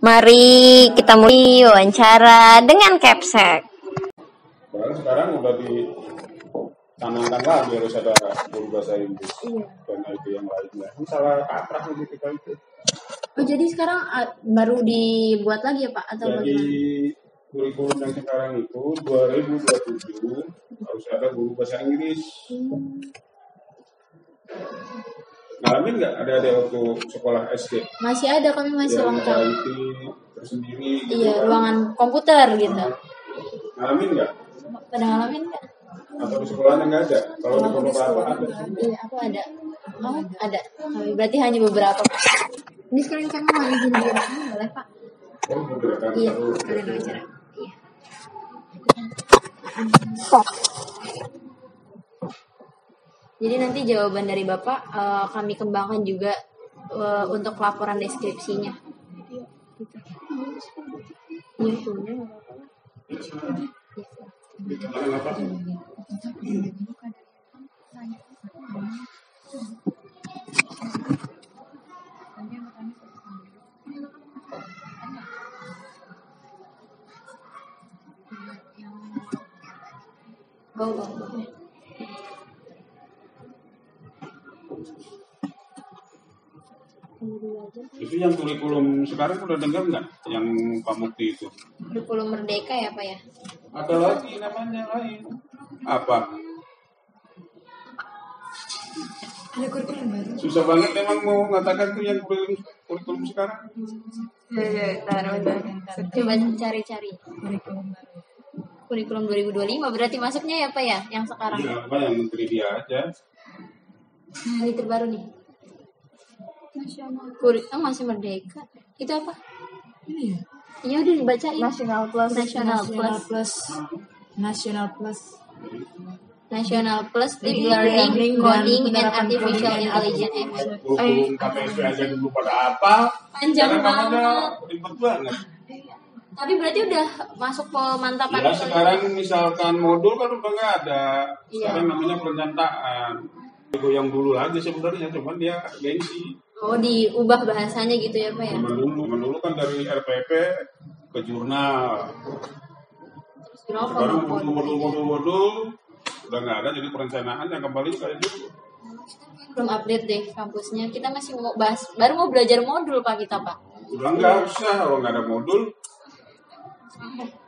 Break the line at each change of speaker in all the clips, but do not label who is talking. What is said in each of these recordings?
Mari kita mulai wawancara dengan Capsek.
Sekarang udah ditanamkan lagi harus ada guru bahasa Inggris. Karena itu yang lainnya. Salah kaprah gitu kita itu.
Oh, jadi sekarang baru dibuat lagi ya Pak? Atau
jadi
bagaimana?
Kurikulum yang sekarang itu 2027 harus ada guru bahasa Inggris. Ngalamin nggak ada waktu sekolah SD?
Masih ada, kami masih lengkap.
IT tersendiri.
Iya, ruangan komputer gitu.
Ngalamin nggak?
Pada ngalamin nggak?
Atau di sekolahnya nggak ada? Kalau di beberapa ada.
Iya, aku ada. Oh, ada. Berarti hanya beberapa. Ini sekarang kami mau izin diri, boleh Pak?
Oh, betul.
Iya, ada wawancara. Iya. Jadi nanti jawaban dari Bapak kami kembangkan juga untuk laporan deskripsinya. Iya, punya nggak apa-apa.
Itu yang kurikulum sekarang udah dengar nggak? Yang Pak Mukti itu?
Kurikulum Merdeka ya Pak ya?
Ada lagi namanya lain. Apa?
Ada kurikulum baru.
Susah banget emang mau mengatakan tuh yang kurikulum sekarang.
Ya, coba cari-cari. Kurikulum 2025 berarti masuknya ya Pak ya? Yang sekarang.
Iya, apa yang menteri dia aja.
Nah, ini terbaru nih. Masih Merdeka. Itu apa? Ini ya? Iya udah dibacain. National Plus Deep Learning, Coding, and Artificial Intelligence.
Hukum KPSP aja dulu pada apa?
Panjang banget.
Ribet banget.
Tapi berarti udah masuk pemantapan.
Ya sekarang misalkan modul kan udah nggak ada. Sekarang
Iya.
namanya perencanaan. Yang dulu lagi sebenarnya, cuman dia gengsi.
Oh, diubah bahasanya gitu ya Pak ya?
Dulu kan dari RPP ke jurnal. Sekarang modul udah nggak ada, jadi perencanaan yang kembali kayak dulu.
Belum update deh kampusnya. Kita masih mau bahas, baru mau belajar modul Pak kita Pak.
Udah nggak usah, kalau nggak ada modul.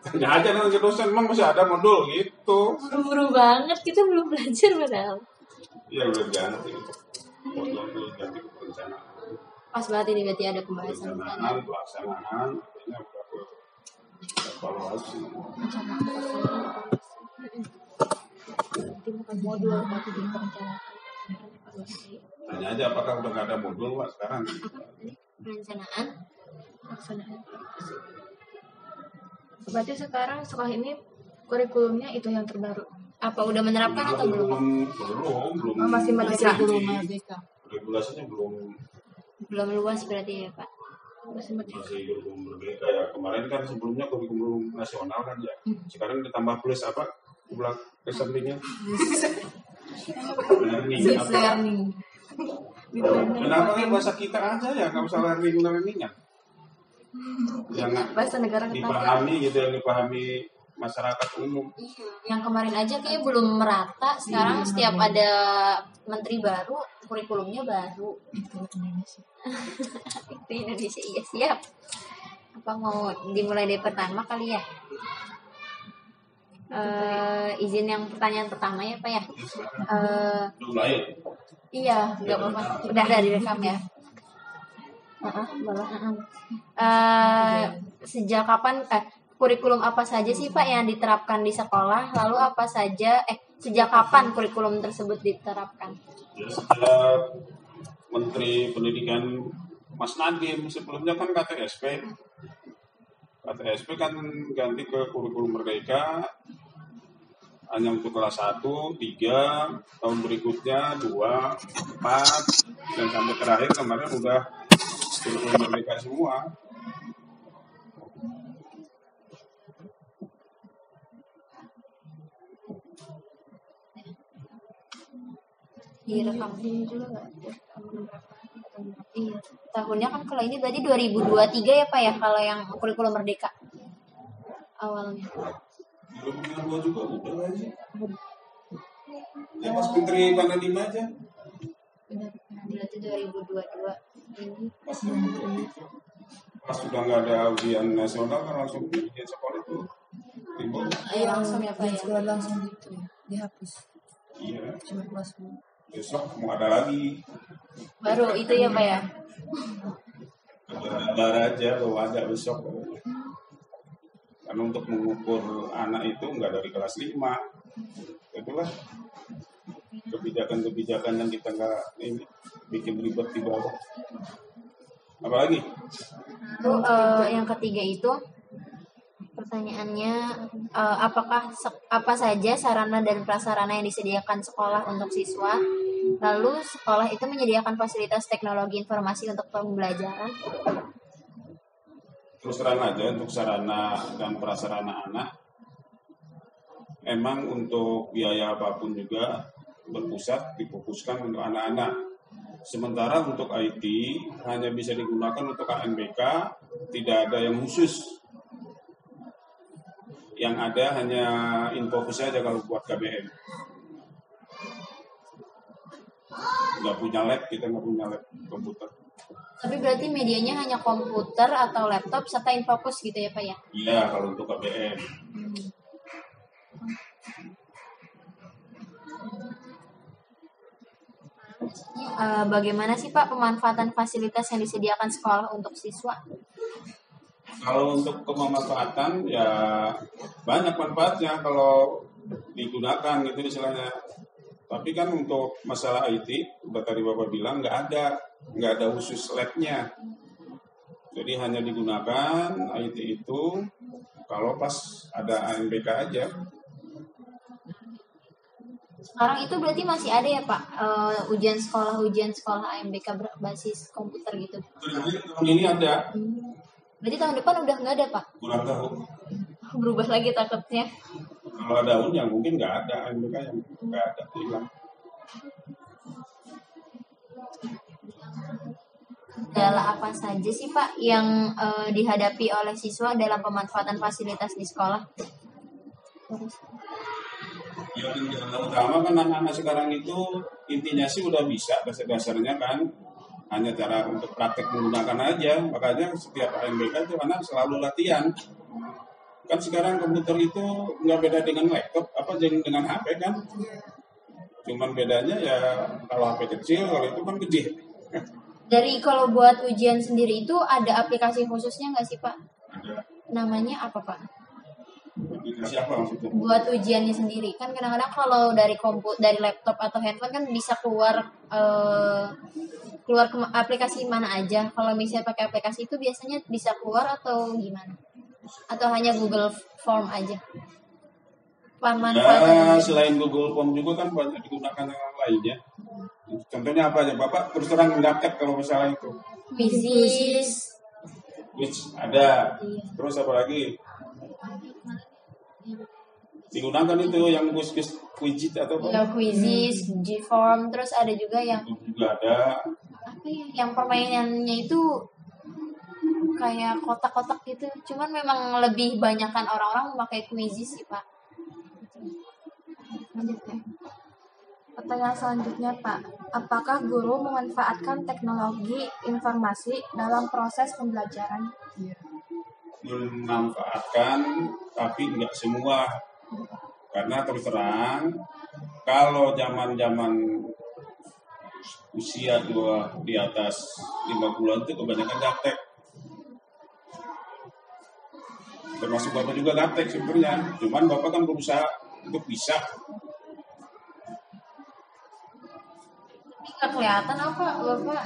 Tanya aja nanti dosen, emang masih ada modul gitu.
Buru-buru banget, kita belum belajar padahal.
Iya udah ganti. Modul itu ganti ke perencanaan.
Pas banget ini berarti ada pembahasan
Perencanaan, pelaksanaan, artinya udah evaluasi.
Nanti bukan modul tapi di perencanaan.
Tanya aja apakah udah nggak ada modul Pak sekarang.
Perencanaan.
Pelaksanaan. Berarti sekarang sekolah ini kurikulumnya itu yang terbaru.
Apa udah menerapkan atau belum?
Belum.
Masih merdeka.
Regulasinya belum.
Belum luas berarti ya Pak.
Masih merdeka.
Masih belum berbeda ya. Kemarin kan sebelumnya kurikulum nasional kan ya. Sekarang ditambah plus apa? Ke sampingnya. Learning. Kenapa kan bahasa kita aja ya? Nggak usah learningan. Yang
Bahasa negara
dipahami gitu, yang dipahami masyarakat umum.
Yang kemarin aja kayak belum merata. Sekarang setiap ada menteri baru, kurikulumnya baru.
Itu Indonesia.
Itu Indonesia, iya siap. Apa mau dimulai dari pertama kali ya? Izin yang pertanyaan pertama ya Pak ya.
Mulai.
Iya, nggak apa-apa. Udah ada direkam ya. Sejak kapan kurikulum apa saja sih Pak yang diterapkan di sekolah? Lalu apa saja sejak kapan kurikulum tersebut diterapkan?
Ya, sejak Menteri Pendidikan Mas Nadiem, sebelumnya kan KTSP kan ganti ke kurikulum Merdeka hanya untuk kelas 1, 3, tahun berikutnya 2, 4, dan sampai terakhir kemarin udah kurikulum Merdeka semua.
Direkam ini juga nggak? Iya. tahunnya kan kalau ini berarti 2023 ya Pak ya kalau yang kurikulum merdeka awalnya.
Belum gua juga udah aja. Ya pas Menteri Panglima aja.
Berarti 2022 ini.
Pas sudah nggak ada ujian nasional kan langsung ujian sekolah itu timbul.
Iya langsung ya Pak ya.
Sekolah langsung gitu ya, dihapus.
Iya.
Cuma kelas 10.
Besok mau ada lagi.
Baru itu ya Pak ya.
Kabar aja bahwa ada besok. Karena untuk mengukur anak itu nggak dari kelas 5. Itulah kebijakan-kebijakan yang kita nggak ini bikin ribet di bawah. Apalagi?
Lalu yang ketiga itu pertanyaannya apa saja sarana dan prasarana yang disediakan sekolah untuk siswa? Lalu sekolah itu menyediakan fasilitas teknologi informasi untuk pembelajaran?
Terus terang aja untuk sarana dan prasarana anak, emang untuk biaya apapun juga difokuskan untuk anak-anak. Sementara untuk IT hanya bisa digunakan untuk ANBK, tidak ada yang khusus. Yang ada hanya info saja kalau buat KBM. Nggak punya lab, kita nggak punya lab komputer.
Tapi berarti medianya hanya komputer atau laptop serta Infocus gitu ya Pak ya?
Iya, kalau untuk KBM.
Bagaimana sih Pak pemanfaatan fasilitas yang disediakan sekolah untuk siswa?
Kalau untuk pemanfaatan ya banyak manfaatnya kalau digunakan gitu istilahnya. Tapi kan untuk masalah IT, udah tadi Bapak bilang nggak ada khusus labnya. Jadi hanya digunakan IT itu kalau pas ada ANBK aja.
Sekarang itu berarti masih ada ya Pak ujian sekolah AMBK berbasis komputer gitu?
Tahun ini ada.
Berarti tahun depan udah nggak ada Pak?
Kurang tahu.
Berubah lagi takutnya.
Kalau ada yang mungkin nggak ada ANBK yang nggak ada hilang.
Kendala apa saja sih Pak yang dihadapi oleh siswa dalam pemanfaatan fasilitas di sekolah?
Yang utama kan anak-anak sekarang itu intinya sih udah bisa dasar-dasarnya kan, hanya cara untuk praktek menggunakan aja. Makanya setiap AMBK itu anak selalu latihan. Kan sekarang komputer itu nggak beda dengan laptop, dengan HP kan. Cuman bedanya ya kalau HP kecil, kalau itu kan gede.
Kalau buat ujian sendiri itu ada aplikasi khususnya nggak sih Pak?
Ada.
Namanya apa Pak?
Aplikasi apa maksudnya?
Buat ujiannya sendiri kan kadang-kadang kalau dari laptop atau handphone kan bisa keluar ke aplikasi mana aja. Kalau misalnya pakai aplikasi itu biasanya bisa keluar atau gimana? Atau hanya Google Form aja?
Ya, selain Google Form juga kan banyak digunakan yang lainnya. Contohnya apa aja? Bapak terus terang mendaftar kalau misalnya itu.
Quizzes.
Which ada. Terus apa lagi? Digunakan itu yang Quizit atau apa?
Ya, Quizzes, G-Form, terus ada juga yang
Juga ada.
apa ya? Yang permainannya itu kayak kotak-kotak gitu. Cuman memang lebih banyakkan orang-orang memakai Quizzes sih Pak.
Lanjutnya. Pertanyaan selanjutnya Pak, apakah guru memanfaatkan teknologi informasi dalam proses pembelajaran?
Memanfaatkan, tapi nggak semua. Karena terus terang, kalau zaman-zaman usia di atas 5 bulan itu kebanyakan gaptek. Termasuk Bapak juga gaptek sebenarnya. Cuman Bapak kan berusaha untuk bisa.
Nggak kelihatan apa Bapak?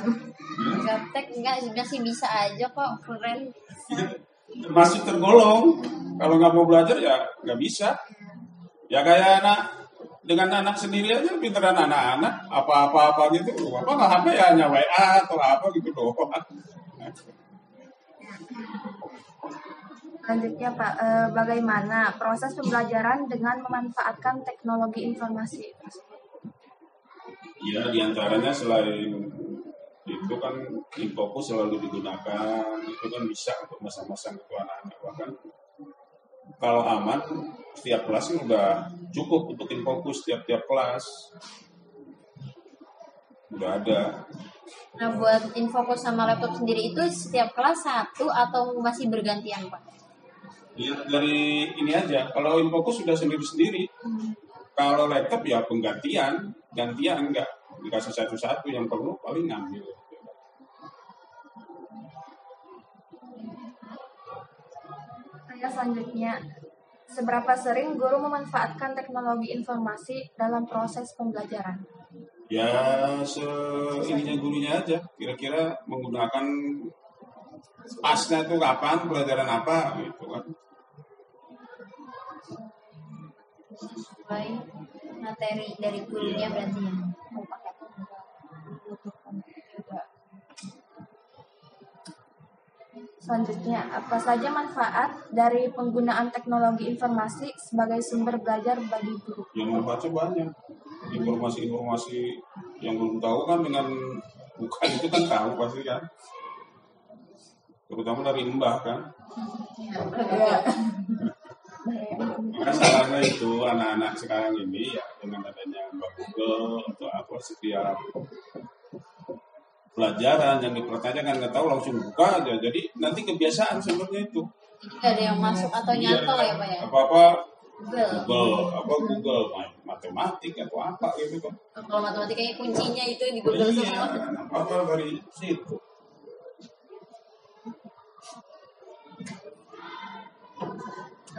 Gaptek masih bisa aja kok, keren.
Masih tergolong. Kalau nggak mau belajar ya nggak bisa. Ya kayak dengan anak sendiri aja pinteran anak-anak apa-apa gitu. Bapak nggak HP ya hanya WA atau apa gitu doang.
Selanjutnya Pak, bagaimana proses pembelajaran dengan memanfaatkan teknologi informasi?
Ya diantaranya selain itu itu kan Infocus selalu digunakan, itu kan bisa untuk masa-masa itu anak-anak. Bahkan kalau aman setiap kelas ini udah cukup untuk Infocus tiap kelas udah ada.
Nah, buat Infocus sama laptop sendiri itu setiap kelas satu atau masih bergantian, Pak?
Lihat dari ini aja, kalau Infocus sudah sendiri-sendiri. Kalau laptop ya gantian enggak dikasih satu-satu, yang perlu paling ngambil.
Selanjutnya, seberapa sering guru memanfaatkan teknologi informasi dalam proses pembelajaran?
Ya ininya gurunya aja, kira-kira menggunakan pasnya itu kapan, pelajaran apa gitu kan.
Sesuai materi dari gurunya berarti ya.
Selanjutnya, apa saja manfaat dari penggunaan teknologi informasi sebagai sumber belajar bagi guru?
Yang manfaatnya banyak. Informasi-informasi yang belum tahu kan dengan bukan itu kan tahu pasti kan. Terutama dari Mbah kan. Maka salahnya itu anak-anak sekarang ini ya dengan adanya Mbah Google atau apa setiap pelajaran yang dipertanyakan nggak tahu langsung buka aja. Jadi nanti kebiasaan sebenarnya itu.
Jadi nggak ada yang masuk atau nyantol ya, Pak ya?
Apa-apa
Google.
Google matematik atau apa gitu kan.
Kalau matematikanya kuncinya itu di Google semua.
Apa dari situ.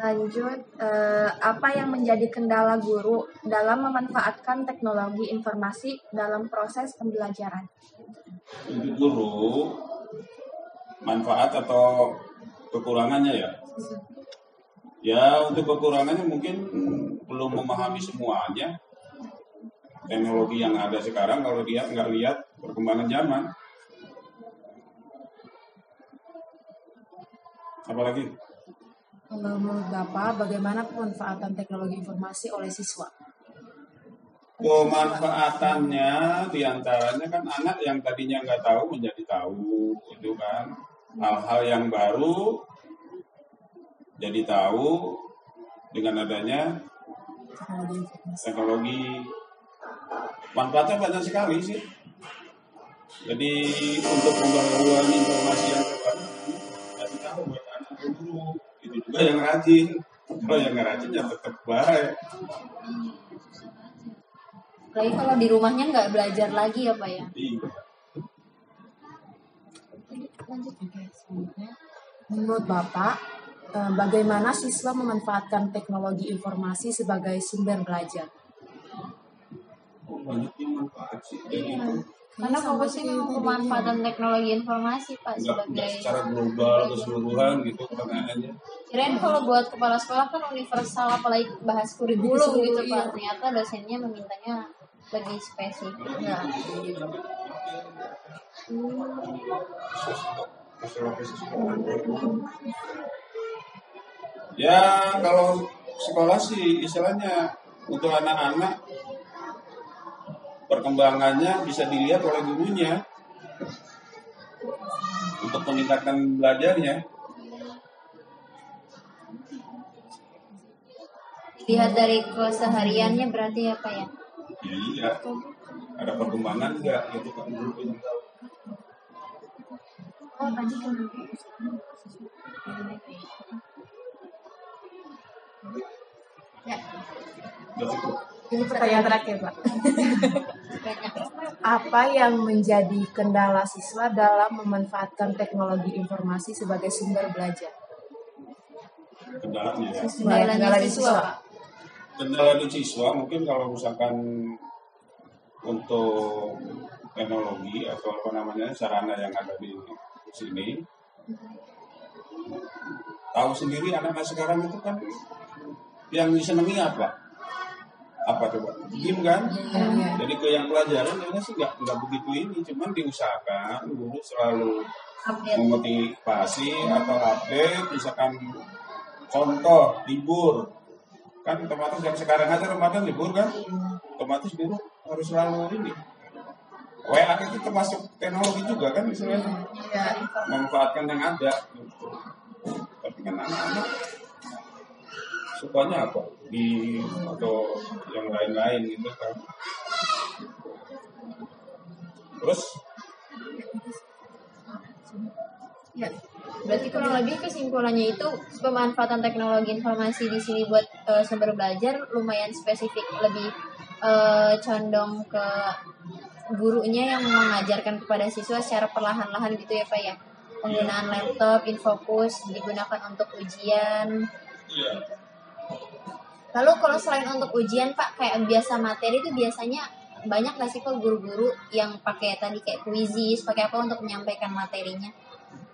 Lanjut, apa yang menjadi kendala guru dalam memanfaatkan teknologi informasi dalam proses pembelajaran?
Untuk guru, manfaat atau kekurangannya ya? Ya untuk kekurangannya mungkin belum memahami semuanya teknologi yang ada sekarang kalau dia nggak lihat perkembangan zaman. Apalagi?
Kalau menurut Bapak, bagaimana pemanfaatan teknologi informasi oleh siswa?
Pemanfaatannya diantaranya kan anak yang tadinya nggak tahu menjadi tahu, itu kan hal-hal yang baru jadi tahu dengan adanya teknologi. Manfaatnya banyak sekali sih. Jadi untuk pembaruan informasi yang terbaru jadi tahu buat anak guru itu juga yang rajin. Kalau yang nggak rajin ya tetap baik.
Apalagi kalau di rumahnya nggak belajar lagi ya, Pak ya?
Iya.
Lanjut. Menurut Bapak, bagaimana siswa memanfaatkan teknologi informasi sebagai sumber belajar?
Banyak yang manfaat sih. Jadi
Karena fokusnya memang pemanfaatan teknologi informasi, Pak,
nggak
sebagai
secara global keseluruhan gitu pertanyaannya.
kirain kalau buat kepala sekolah kan universal, apalagi bahas kurikulum gitu, Pak. Ternyata dosennya memintanya lebih spesifik.
Ya.
Ya kalau sekolah sih istilahnya untuk anak-anak perkembangannya bisa dilihat oleh gurunya untuk meningkatkan belajarnya.
Lihat dari kesehariannya berarti ya, Pak ya?
Ya iya, ada perkembangan enggak gitu kan guru yang tahu.
Oh, tadi kan ya.
Udah cukup.
Ini pertanyaan terakhir, Pak.
Banyak.
Apa yang menjadi kendala siswa dalam memanfaatkan teknologi informasi sebagai sumber belajar?
Kendalanya ya.
Kendalanya siswa, Pak.
Kendala di siswa mungkin kalau misalkan untuk teknologi atau apa namanya sarana yang ada di sini, tahu sendiri anak-anak sekarang itu kan yang disenangi apa coba game kan. Jadi ke yang pelajaran ini sih nggak begitu ini, cuman diusahakan guru selalu memotivasi atau update, misalkan contoh libur kan otomatis yang sekarang aja Ramadan libur kan, otomatis guru harus selalu ini WA itu termasuk teknologi juga kan misalnya, memanfaatkan yang ada gitu. Tapi kan anak-anak sukanya apa di atau yang lain-lain gitu kan. Terus
Ya, berarti kurang lebih kesimpulannya itu pemanfaatan teknologi informasi di sini buat sumber belajar lumayan spesifik, lebih condong ke gurunya yang mengajarkan kepada siswa secara perlahan-lahan gitu ya Pak ya. Penggunaan laptop, infocus digunakan untuk ujian.
iya.
Lalu kalau selain untuk ujian Pak, kayak biasa materi itu biasanya banyak nggak sih Pak guru-guru yang pakai tadi kayak kuisis, pakai apa untuk menyampaikan materinya?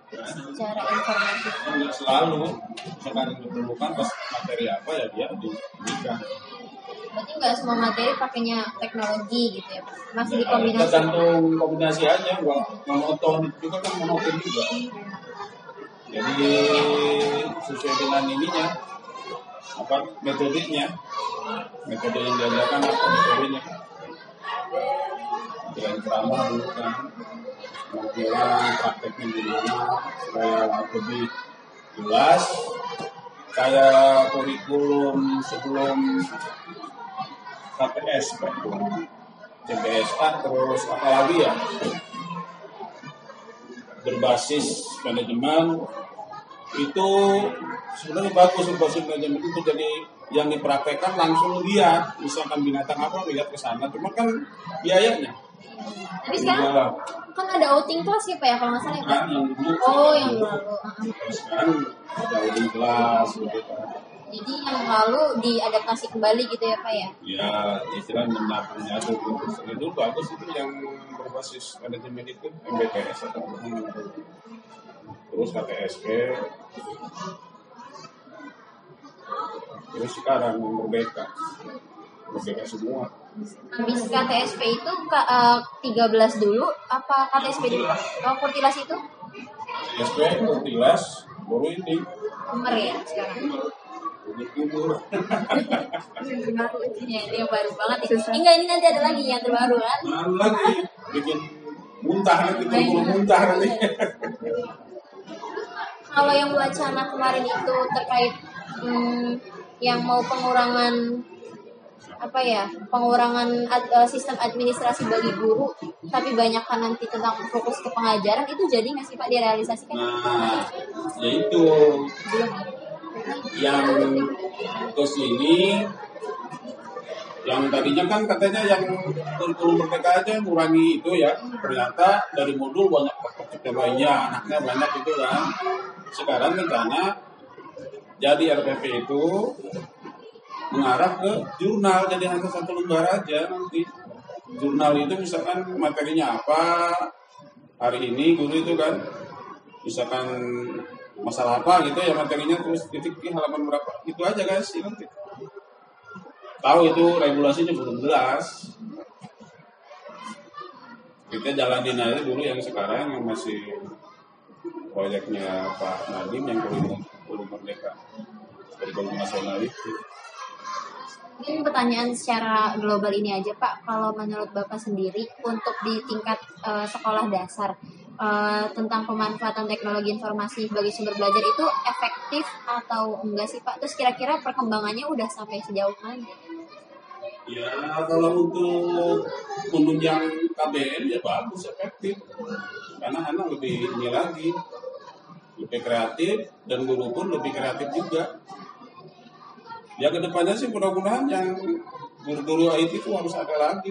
Secara informasi.
Nggak selalu, misalkan diperlukan pas materi apa ya dia diberikan.
Berarti nggak semua materi pakainya teknologi gitu ya Pak? Masih
Ya,
dikombinasi.
tergantung kombinasi aja, nggak monoton itu juga kan monoton juga. Jadi sesuai dengan ininya, apa metodenya, metode yang diajarkan apa metodenya. Dengan ceramah dulu kan, kemudian prakteknya gimana supaya lebih jelas. Kayak kurikulum sebelum KTS, CPSA, terus apa lagi ya, berbasis manajemen itu sebenarnya bagus. Berbasis manajemen itu jadi yang dipraktekkan langsung lihat, misalkan binatang apa lihat ke sana, cuma kan biayanya.
Tapi sekarang kan ada outing kelas ya Pak ya kalau nggak salah ya Pak?
Kan yang dulu,
Oh yang lalu.
sekarang ada udah kelas gitu kan.
Jadi yang lalu diadaptasi kembali gitu ya Pak ya?
Ya, istilah menyatu itu bagus, itu yang berbasis manajemen itu MBTS atau apa namanya. Terus KTSP. Terus sekarang berbeda semua.
Habis KTSP itu 13 dulu apa KTSP dulu Pak? Oh Kurtilas itu?
SP Kurtilas baru ini
Umur ya sekarang?
umur.
Ya, itu yang baru banget ya. Enggak, ini nanti ada lagi yang terbaru kan?
Baru lagi bikin muntah nanti, belum muntah nanti.
Kalau yang wacana kemarin itu terkait yang mau pengurangan apa ya, sistem administrasi bagi guru, tapi banyak kan nanti tentang fokus ke pengajaran, itu jadi nggak sih Pak direalisasikan?
Nah, yaitu
Belum.
yang ke sini, yang tadinya kan katanya yang kurikulum merdeka aja ngurangi itu ya, ternyata dari modul banyak lainnya, anaknya banyak itu kan. Sekarang rencana jadi RPP itu mengarah ke jurnal, jadi hanya satu lembar aja nanti. Jurnal itu misalkan materinya apa hari ini guru itu kan, misalkan masalah apa gitu ya materinya, terus titik di halaman berapa itu aja guys nanti. Tahu itu regulasinya belum jelas. Kita jalanin aja dulu yang sekarang yang masih proyeknya Pak Nadiem yang kurikulum merdeka, kurikulum nasional itu.
Mungkin pertanyaan secara global ini aja Pak, kalau menurut Bapak sendiri untuk di tingkat sekolah dasar tentang pemanfaatan teknologi informasi bagi sumber belajar itu efektif atau enggak sih Pak? Terus kira-kira perkembangannya udah sampai sejauh mana?
Ya kalau untuk menunjang KBM ya bagus, efektif, karena anak lebih ini lagi, lebih kreatif, dan guru pun lebih kreatif juga. Ya kedepannya sih mudah-mudahan yang guru-guru IT itu harus ada lagi.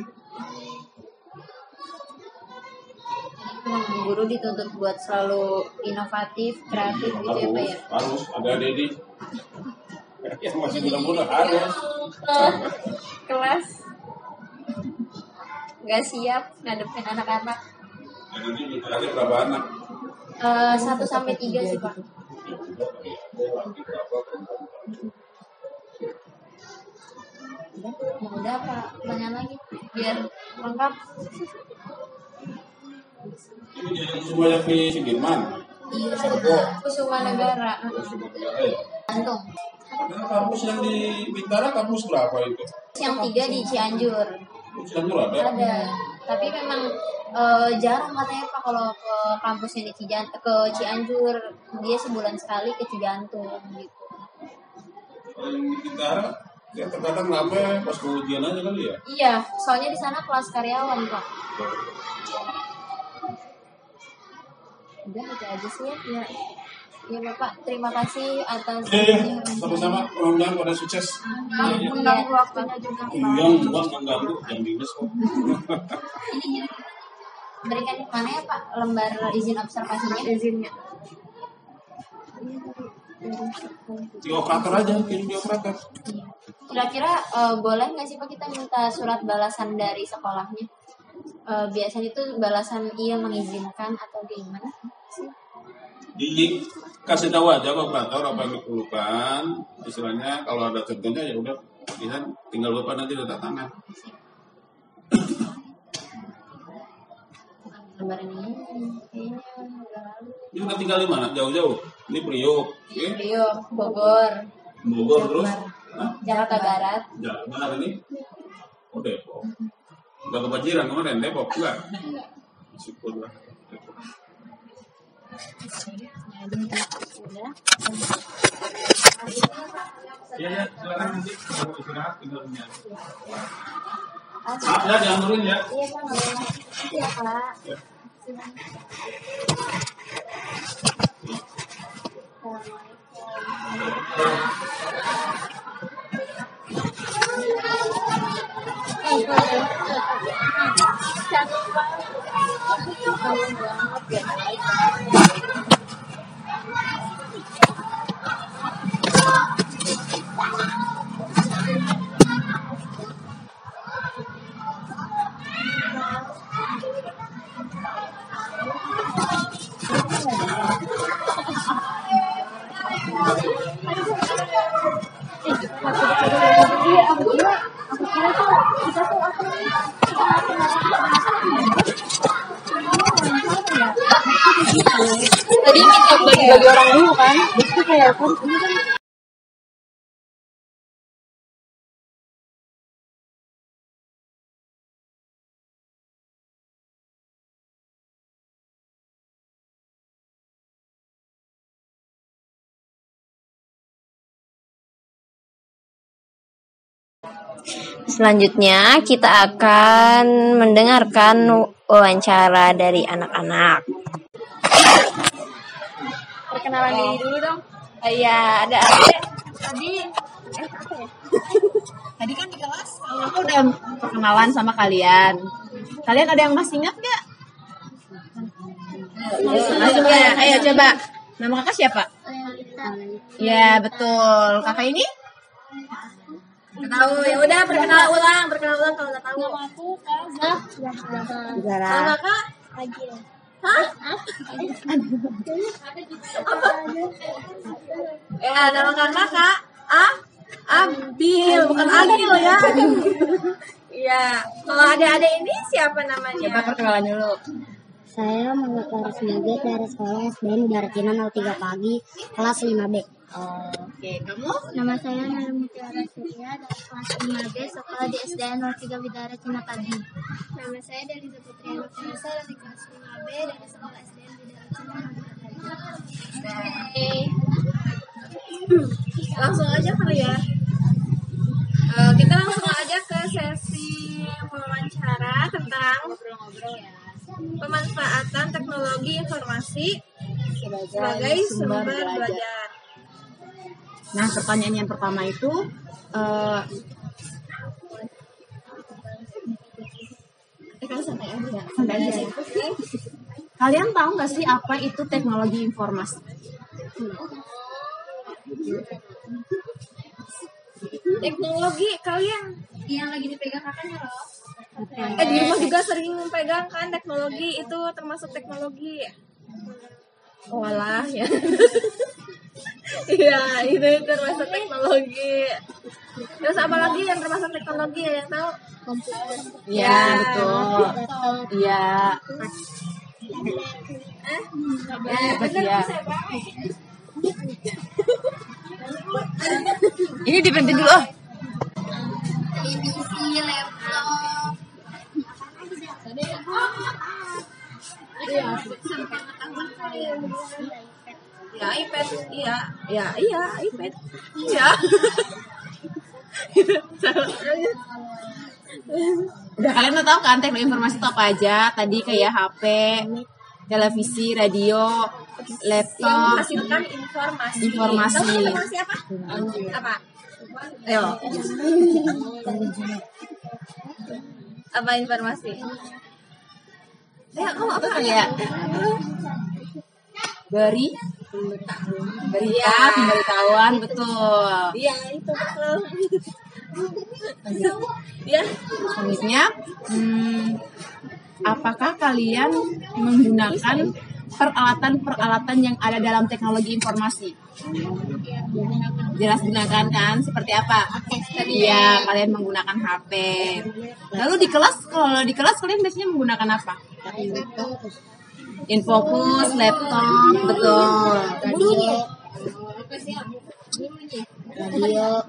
Guru dituntut buat selalu inovatif, kreatif gitu ya Pak ya?
Harus ada Dedi. Ya masih mudah-mudahan harus.
Kelas nggak siap ngadepin anak-anak.
Jadi bentar lagi berapa anak?
1 sampai 3 sih Pak. Ya udah Pak, pertanyaan lagi biar lengkap.
Ini jadi semua yang di Sudirman.
Iya,
Serbo.
Kusuma Negara. Gantung.
Nah, kampus yang di Bintara kampus berapa itu?
Yang 3 di Cianjur.
Cianjur ada.
Ada, tapi memang jarang katanya Pak kalau ke kampusnya di ke Cianjur, dia sebulan sekali ke Cijantung gitu.
Paling kita ya terkadang rame pas ujian aja kali ya.
Iya, soalnya di sana kelas karyawan Pak. Udah itu aja sih ya. Ya, ya Bapak, terima kasih atas
Iya, sama-sama. Mudah-mudahan pada sukses.
Mengganggu waktunya juga.
Iya, buat mengganggu jam minus kok.
Ini berikan mana ya Pak lembar izin observasinya?
Izinnya.
Di operator aja, kirim di operator.
Kira-kira boleh nggak sih Pak kita minta surat balasan dari sekolahnya? Biasanya itu balasan iya mengizinkan atau gimana sih?
Dikasih tahu aja ke operator apa yang diperlukan. Istilahnya kalau ada contohnya ya udah, bisa tinggal Bapak nanti letak tangan.
Lembar ini kayaknya udah lalu.
Ini udah tinggal di mana? Jauh-jauh. Ini Priok, oke?
Priok, Bogor,
Bogor terus. Hah?
Jakarta Barat.
Benar ini? Oh Depok. Udah kebanjiran kemarin Depok enggak? Syukurlah.
Sudah.
Ya, silakan nanti kalau istirahat tinggal ini aja. Maaf ya, dianturin ya.
Iya Pak, nggak boleh. Iya Pak.
Ya.
Tadi minta bagi-bagi orang dulu kan? Itu kayak pun
Selanjutnya kita akan mendengarkan wawancara dari anak-anak.
Perkenalan diri dulu dong.
Iya, ada Ade.
Tadi apa ya?
Tadi kan di kelas aku udah perkenalan sama kalian. Kalian ada yang masih ingat nggak? Masuk ya. Ayo coba. Nama kakak siapa? Ya betul. Kakak ini?
Tahu ya udah perkenalan ulang kalau udah tahu.
nama aku Kak
Zara.
Kalau kakak Hah? Nama kakak Kak Abil, bukan Agil ya. Iya. Kalau adik-adik ini siapa namanya?
Coba perkenalan dulu.
Saya Muhammad Faris Naget dari sekolah SDN Darjina 03 Pagi, kelas 5B.
Oke, kamu?
Nama saya Nala Mutiara Surya dari kelas 5B, sekolah di SDN 03 Bidara Cina Pagi. Nama saya dari Putri Anufasa dari kelas 5B dari sekolah SDN Bidara Cina Pagi.
Langsung aja kali ya. Kita langsung aja ke sesi wawancara tentang pemanfaatan teknologi informasi sebagai sumber belajar.
Nah, pertanyaan yang pertama itu santai aja ya. Kalian tahu nggak sih apa itu teknologi informasi?
Teknologi kalian
yang lagi dipegang kakaknya loh.
di rumah juga sering pegang kan teknologi, itu termasuk teknologi. Walah ya. Iya, itu termasuk teknologi. Terus apa lagi yang termasuk teknologi ya, yang tahu?
Komputer.
Iya, betul. Iya.
Bener
Iya.
bisa banget.
Ini diberhenti dulu.
Televisi, laptop,
Ya iPad, iya iPad, iya.
Udah kalian udah tahu kan teknologi informasi itu apa aja? Tadi kayak HP, televisi, radio,
Yang
laptop,
menghasilkan informasi.
Informasi.
Tahu informasi apa? Apa? Ayo. Apa informasi? Ya, apa?
kayak berita, pemberitahuan, betul.
Iya, itu betul. Ya,
Selanjutnya, apakah kalian menggunakan peralatan-peralatan yang ada dalam teknologi informasi? Jelas gunakan kan? Seperti apa? Iya, kalian menggunakan HP. Lalu di kelas, kalau di kelas kalian biasanya menggunakan apa? Infocus, laptop, betul.
Radio.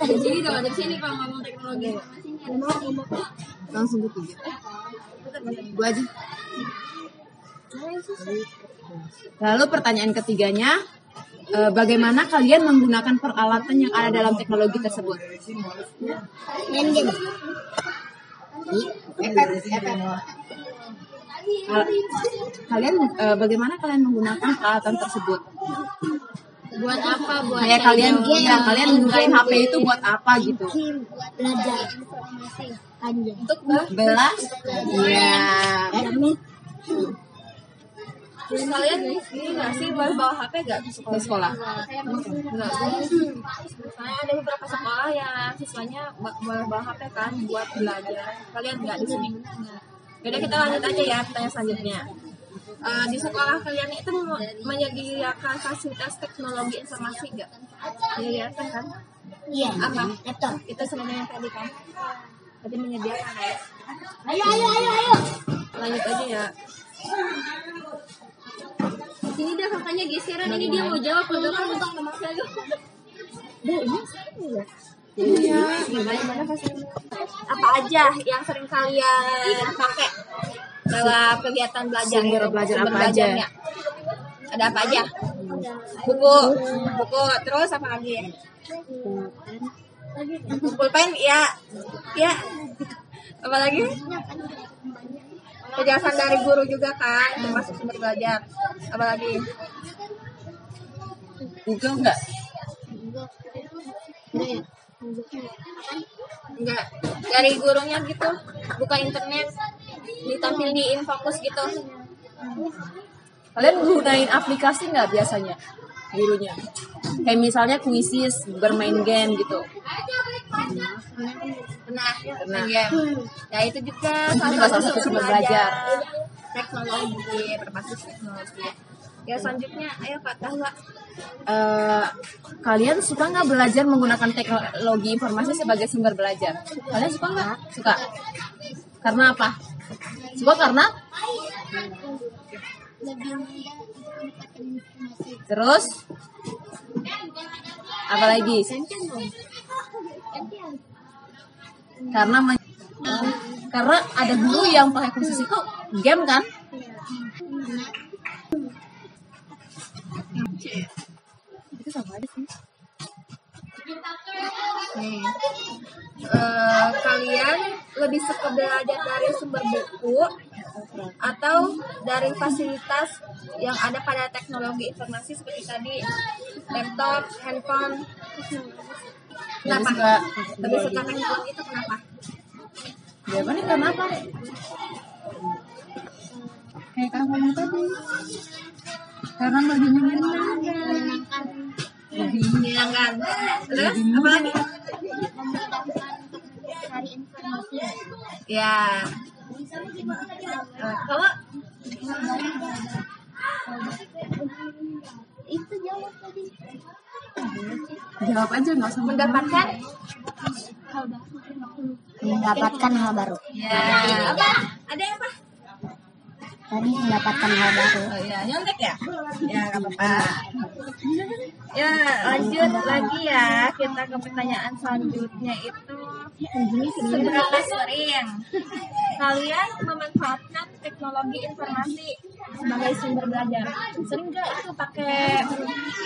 Jadi dong dari sini kalau ngomong teknologi informasinya
Langsung ketiga. Gua aja. Lalu pertanyaan ketiganya, bagaimana kalian menggunakan peralatan yang ada dalam teknologi tersebut?
Main game.
Kalian bagaimana kalian menggunakan peralatan tersebut?
buat apa? Buat
Kayak kalian, ya kalian menggunakan HP itu buat apa gitu?
Buat belajar informasi. Panjang.
untuk
Bela? Iya.
terus kalian ini nggak sih bawa HP nggak ke
Ke sekolah.
Enggak. Soalnya ada beberapa sekolah yang siswanya boleh bawa HP kan buat belajar. Kalian nggak di sini. Jadi kita lanjut aja ya pertanyaan selanjutnya. Di sekolah kalian itu menyediakan fasilitas teknologi informasi nggak? Menyediakan kan?
Iya.
Apa?
Laptop.
Itu sama dengan tadi kan? Tadi menyediakan ya.
Ayo.
Lanjut aja ya.
Sini dah kakaknya geseran ini dia mau jawab kalau kan utang sama saya.
Apa aja yang sering kalian pakai dalam kegiatan belajar?
Sumber belajar apa aja?
belajarnya? Ada apa aja? Buku, terus apa lagi? Pulpen, ya. Apa lagi? Penjelasan dari guru juga kan, termasuk sumber belajar. Apa lagi?
Google enggak?
Enggak, dari gurunya gitu, buka internet, ditampil di Infocus gitu.
Kalian gunain aplikasi nggak biasanya gurunya? Kayak misalnya kuisis, bermain game gitu.
Pernah. Game. Ya itu juga
juga salah satu sumber belajar.
Teknologi, berbasis teknologi. Ya selanjutnya, ayo Kak Tahwa.
Kalian suka nggak belajar menggunakan teknologi informasi sebagai sumber belajar? Kalian suka nggak? Suka. Karena apa? Suka karena? Terus? Apa lagi? Karena ada guru yang pakai khusus itu game kan? Itu sama aja sih.
Kalian lebih suka belajar dari sumber buku atau dari fasilitas yang ada pada teknologi informasi seperti tadi laptop, handphone? Kenapa? Lebih suka teknologi itu kenapa?
Jawabannya karena apa? Kayak kamu ngomong tadi. Karena lebih menyenangkan.
Menyenangkan. Terus apa lagi?
Cari informasi.
Ya. Kalau
Itu jawab tadi.
Jawab aja nggak usah
mendapatkan
Mendapatkan hal baru.
ya apa? Ada apa?
Tadi mendapatkan hal baru.
Oh ya, nyontek ya? Ya, nggak apa-apa. Ya, lanjut lagi ya. Kita ke pertanyaan selanjutnya itu Seberapa sering kalian memanfaatkan teknologi informasi sebagai sumber belajar? Sering nggak itu pakai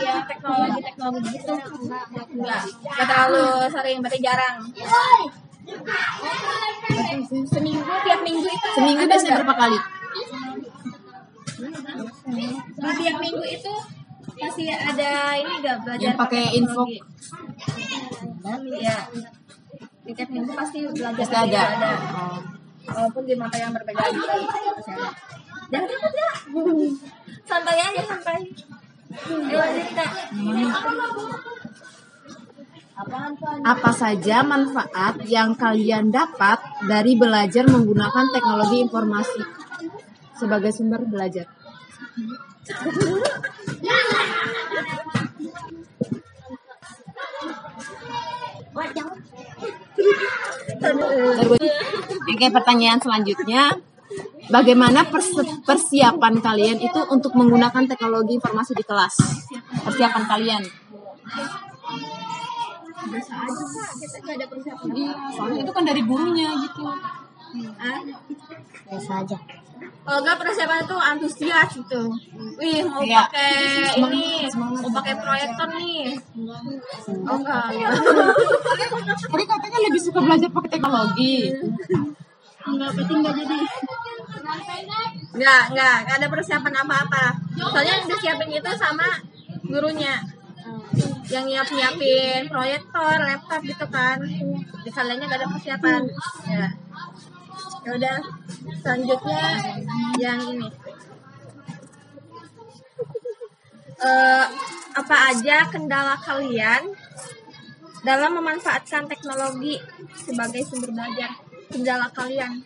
ya teknologi gitu? Nggak terlalu sering, berarti jarang. Seminggu, tiap minggu itu
Seminggu
ada
biasanya
nggak?
berapa kali?
Di tiap minggu itu pasti ada ini nggak belajar
Yang pakai info.
teknologi? Ya, di tiap minggu pasti belajar
Pasti ada.
Walaupun di mata yang berbeda juga pasti ada. Jangan takut ya, santai aja santai. Ayo lanjut Kak.
Apa saja manfaat yang kalian dapat dari belajar menggunakan teknologi informasi sebagai sumber belajar? Oke, pertanyaan selanjutnya, bagaimana persiapan kalian itu untuk menggunakan teknologi informasi di kelas? Persiapan kalian? Soalnya itu kan dari gurunya gitu.
Biasa aja.
Kalau nggak persiapan itu antusias gitu. Wih mau
Iya.
pakai ini, mau pakai proyektor nih. Oh enggak.
Tadi katanya lebih suka belajar pakai teknologi.
Enggak ada persiapan apa-apa. Soalnya yang disiapin itu sama gurunya. Yang nyiapin proyektor, laptop gitu kan. Di kaliannya nggak ada persiapan. Ya. Ya udah, selanjutnya yang ini. Apa aja kendala kalian dalam memanfaatkan teknologi sebagai sumber belajar? Kendala kalian?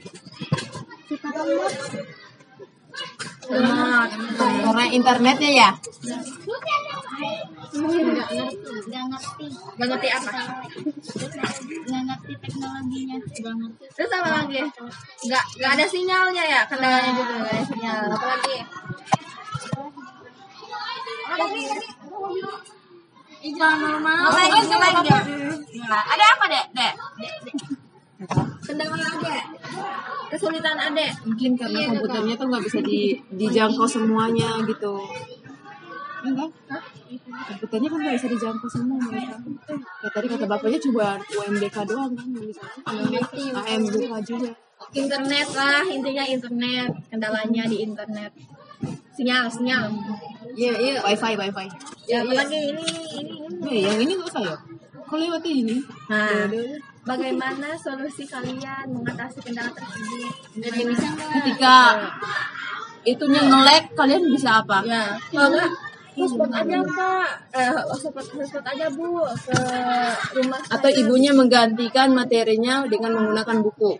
Lemot.
Karena internetnya ya.
Gak ngerti apa?
Nggak ngerti teknologinya.
Terus apa lagi? Gak ada sinyalnya ya, kendalanya juga gak ada sinyal. Apa lagi? Ngapain? Ada apa dek? Kendala adek? Kesulitan adek?
Mungkin karena komputernya tuh nggak bisa dijangkau semuanya gitu. Enggak? Komputernya kan nggak bisa dijangkau semua mereka. Ya tadi kata bapaknya cuma UMDK doang kan yang bisa. AMDK juga.
Internet lah, intinya internet. Kendalanya di internet. Sinyal.
Iya, wifi.
Ya, apalagi ini.
Yang ini nggak usah ya? Kok lewat ini?
Nah, bagaimana solusi kalian mengatasi kendala tersebut?
Ketika itunya nge-lag, kalian bisa apa?
Ya, kalau enggak hotspot aja Kak, hotspot aja Bu ke rumah
Atau
saya.
ibunya menggantikan materinya dengan menggunakan buku.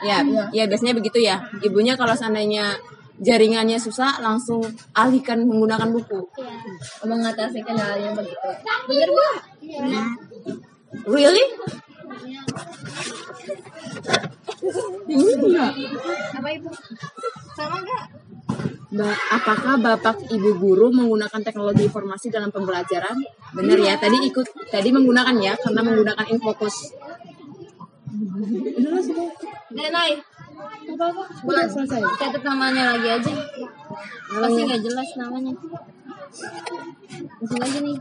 Ya, biasanya begitu ya. Ibunya kalau seandainya jaringannya susah, langsung alihkan menggunakan buku.
Mengatasi kendala yang begitu. Bener Bu?
Really? Enggak.
Apa Ibu? Sama enggak?
Apakah Bapak Ibu guru menggunakan teknologi informasi dalam pembelajaran? Benar ya, tadi menggunakan ya, karena menggunakan Infocus.
Denai.
Bukan selesai.
Catat namanya lagi aja. Pasti nggak jelas namanya. Langsung aja nih.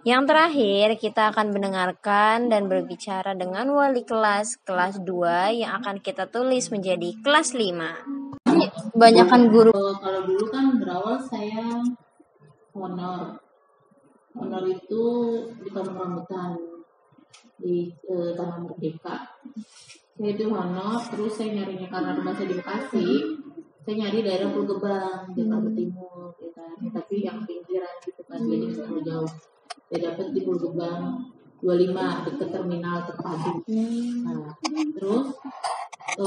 Yang terakhir, kita akan mendengarkan dan berbicara dengan wali kelas 2 yang akan kita tulis menjadi kelas 5. Kebanyakan guru.
Kalau dulu kan berawal saya honor. Honor itu di Kampung Rambutan di Tanah Merdeka. Saya itu honor, terus saya nyarinya karena rumah saya di Bekasi. Saya nyari daerah Pulau Gebang, Jakarta Timur, ya kan. Tapi yang pinggiran gitu kan, jadi nggak terlalu jauh. Saya dapat di Pulau Gebang 25 dekat terminal terpadu. Nah, terus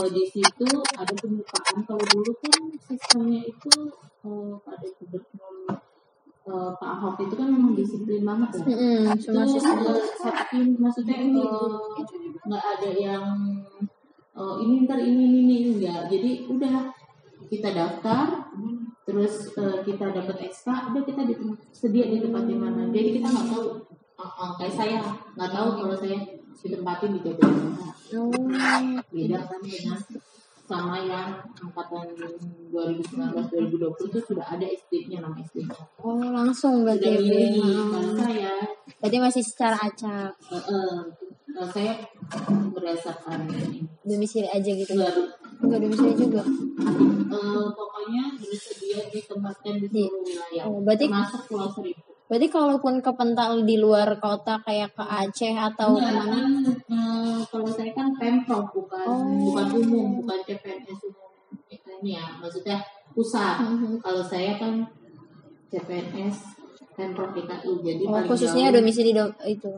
di situ ada pembukaan. Kalau dulu kan sistemnya itu pada gubernur Pak Ahok itu kan memang disiplin banget ya.
Semua
Itu
sistem.
Sabtu, maksudnya ini nggak ada yang ini ntar ini enggak. Jadi udah kita daftar, terus kita dapat ekstra, udah kita sedia di tempat di mana. Jadi kita nggak tahu, kayak saya nggak tahu kalau saya ditempatin di TPA. Beda kan dengan sama yang angkatan 2019-2020 itu sudah ada SD-nya, nama SD-nya.
Oh, langsung berarti.
Sudah milih. Kalau saya
Berarti masih secara acak.
saya berdasarkan
Domisili aja gitu.
baru
Enggak domisili juga.
pokoknya bersedia ditempatkan di seluruh wilayah,
Oh, berarti
termasuk Pulau Seribu.
berarti kalaupun kepental di luar kota kayak ke Aceh atau
Enggak,
kemana?
kan, kalau saya kan pemprov, bukan umum, bukan CPNS umum ini ya, maksudnya pusat. Kalau saya kan CPNS pemprov DKI, jadi
Oh,
paling
khususnya
jauh,
domisili itu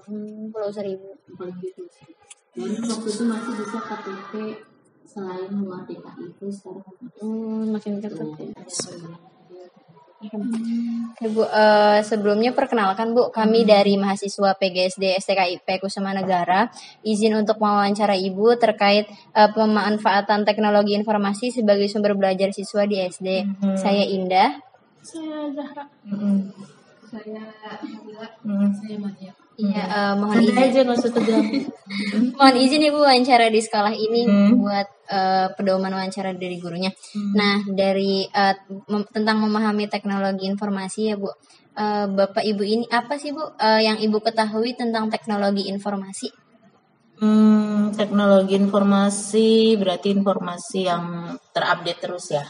Pulau Seribu.
paling gitu sih. Dan waktu itu masih bisa KTP selain luar DKI, itu sekarang
Makin dekat.
tuh.
Ya, Bu, sebelumnya perkenalkan Bu, kami dari mahasiswa PGSD STKIP Kusuma Negara, izin untuk mewawancara Ibu terkait pemanfaatan teknologi informasi sebagai sumber belajar siswa di SD. Saya Indah.
Saya Zahra. Saya Nabila. Saya Matia.
Iya, mohon izin. Mohon izin Ibu wawancara di sekolah ini buat pedoman wawancara dari gurunya. Nah, dari tentang memahami teknologi informasi ya Bu. Bapak Ibu ini apa sih Bu yang Ibu ketahui tentang teknologi informasi?
Teknologi informasi berarti informasi yang terupdate terus ya.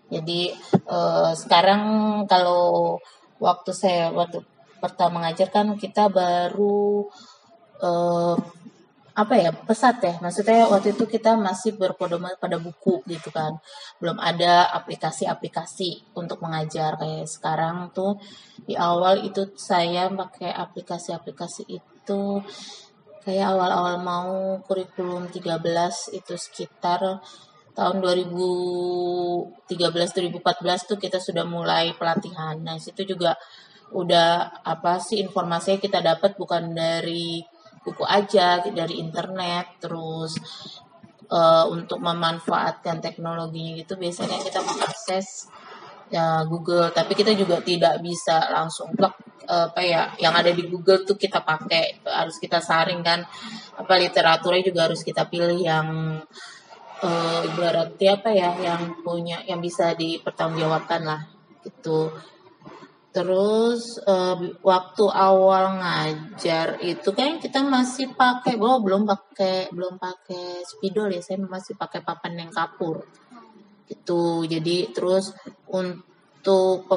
Jadi sekarang kalau waktu pertama ngajar kan kita baru pesat ya, maksudnya waktu itu kita masih berpedoman pada buku gitu kan, belum ada aplikasi-aplikasi untuk mengajar kayak sekarang tuh. Di awal itu saya pakai aplikasi-aplikasi itu kayak awal-awal mau kurikulum 13 itu sekitar tahun 2013-2014 tuh kita sudah mulai pelatihan. Nah, situ juga udah informasinya kita dapat bukan dari buku aja, dari internet. Terus untuk memanfaatkan teknologinya gitu biasanya kita mengakses Google, tapi kita juga tidak bisa langsung plug yang ada di Google tuh kita pakai, harus kita saring kan, literaturnya juga harus kita pilih yang ibaratnya yang bisa dipertanggungjawabkan lah gitu. Terus waktu awal ngajar itu kan kita masih pakai belum pakai spidol ya, saya masih pakai papan yang kapur gitu. Jadi terus untuk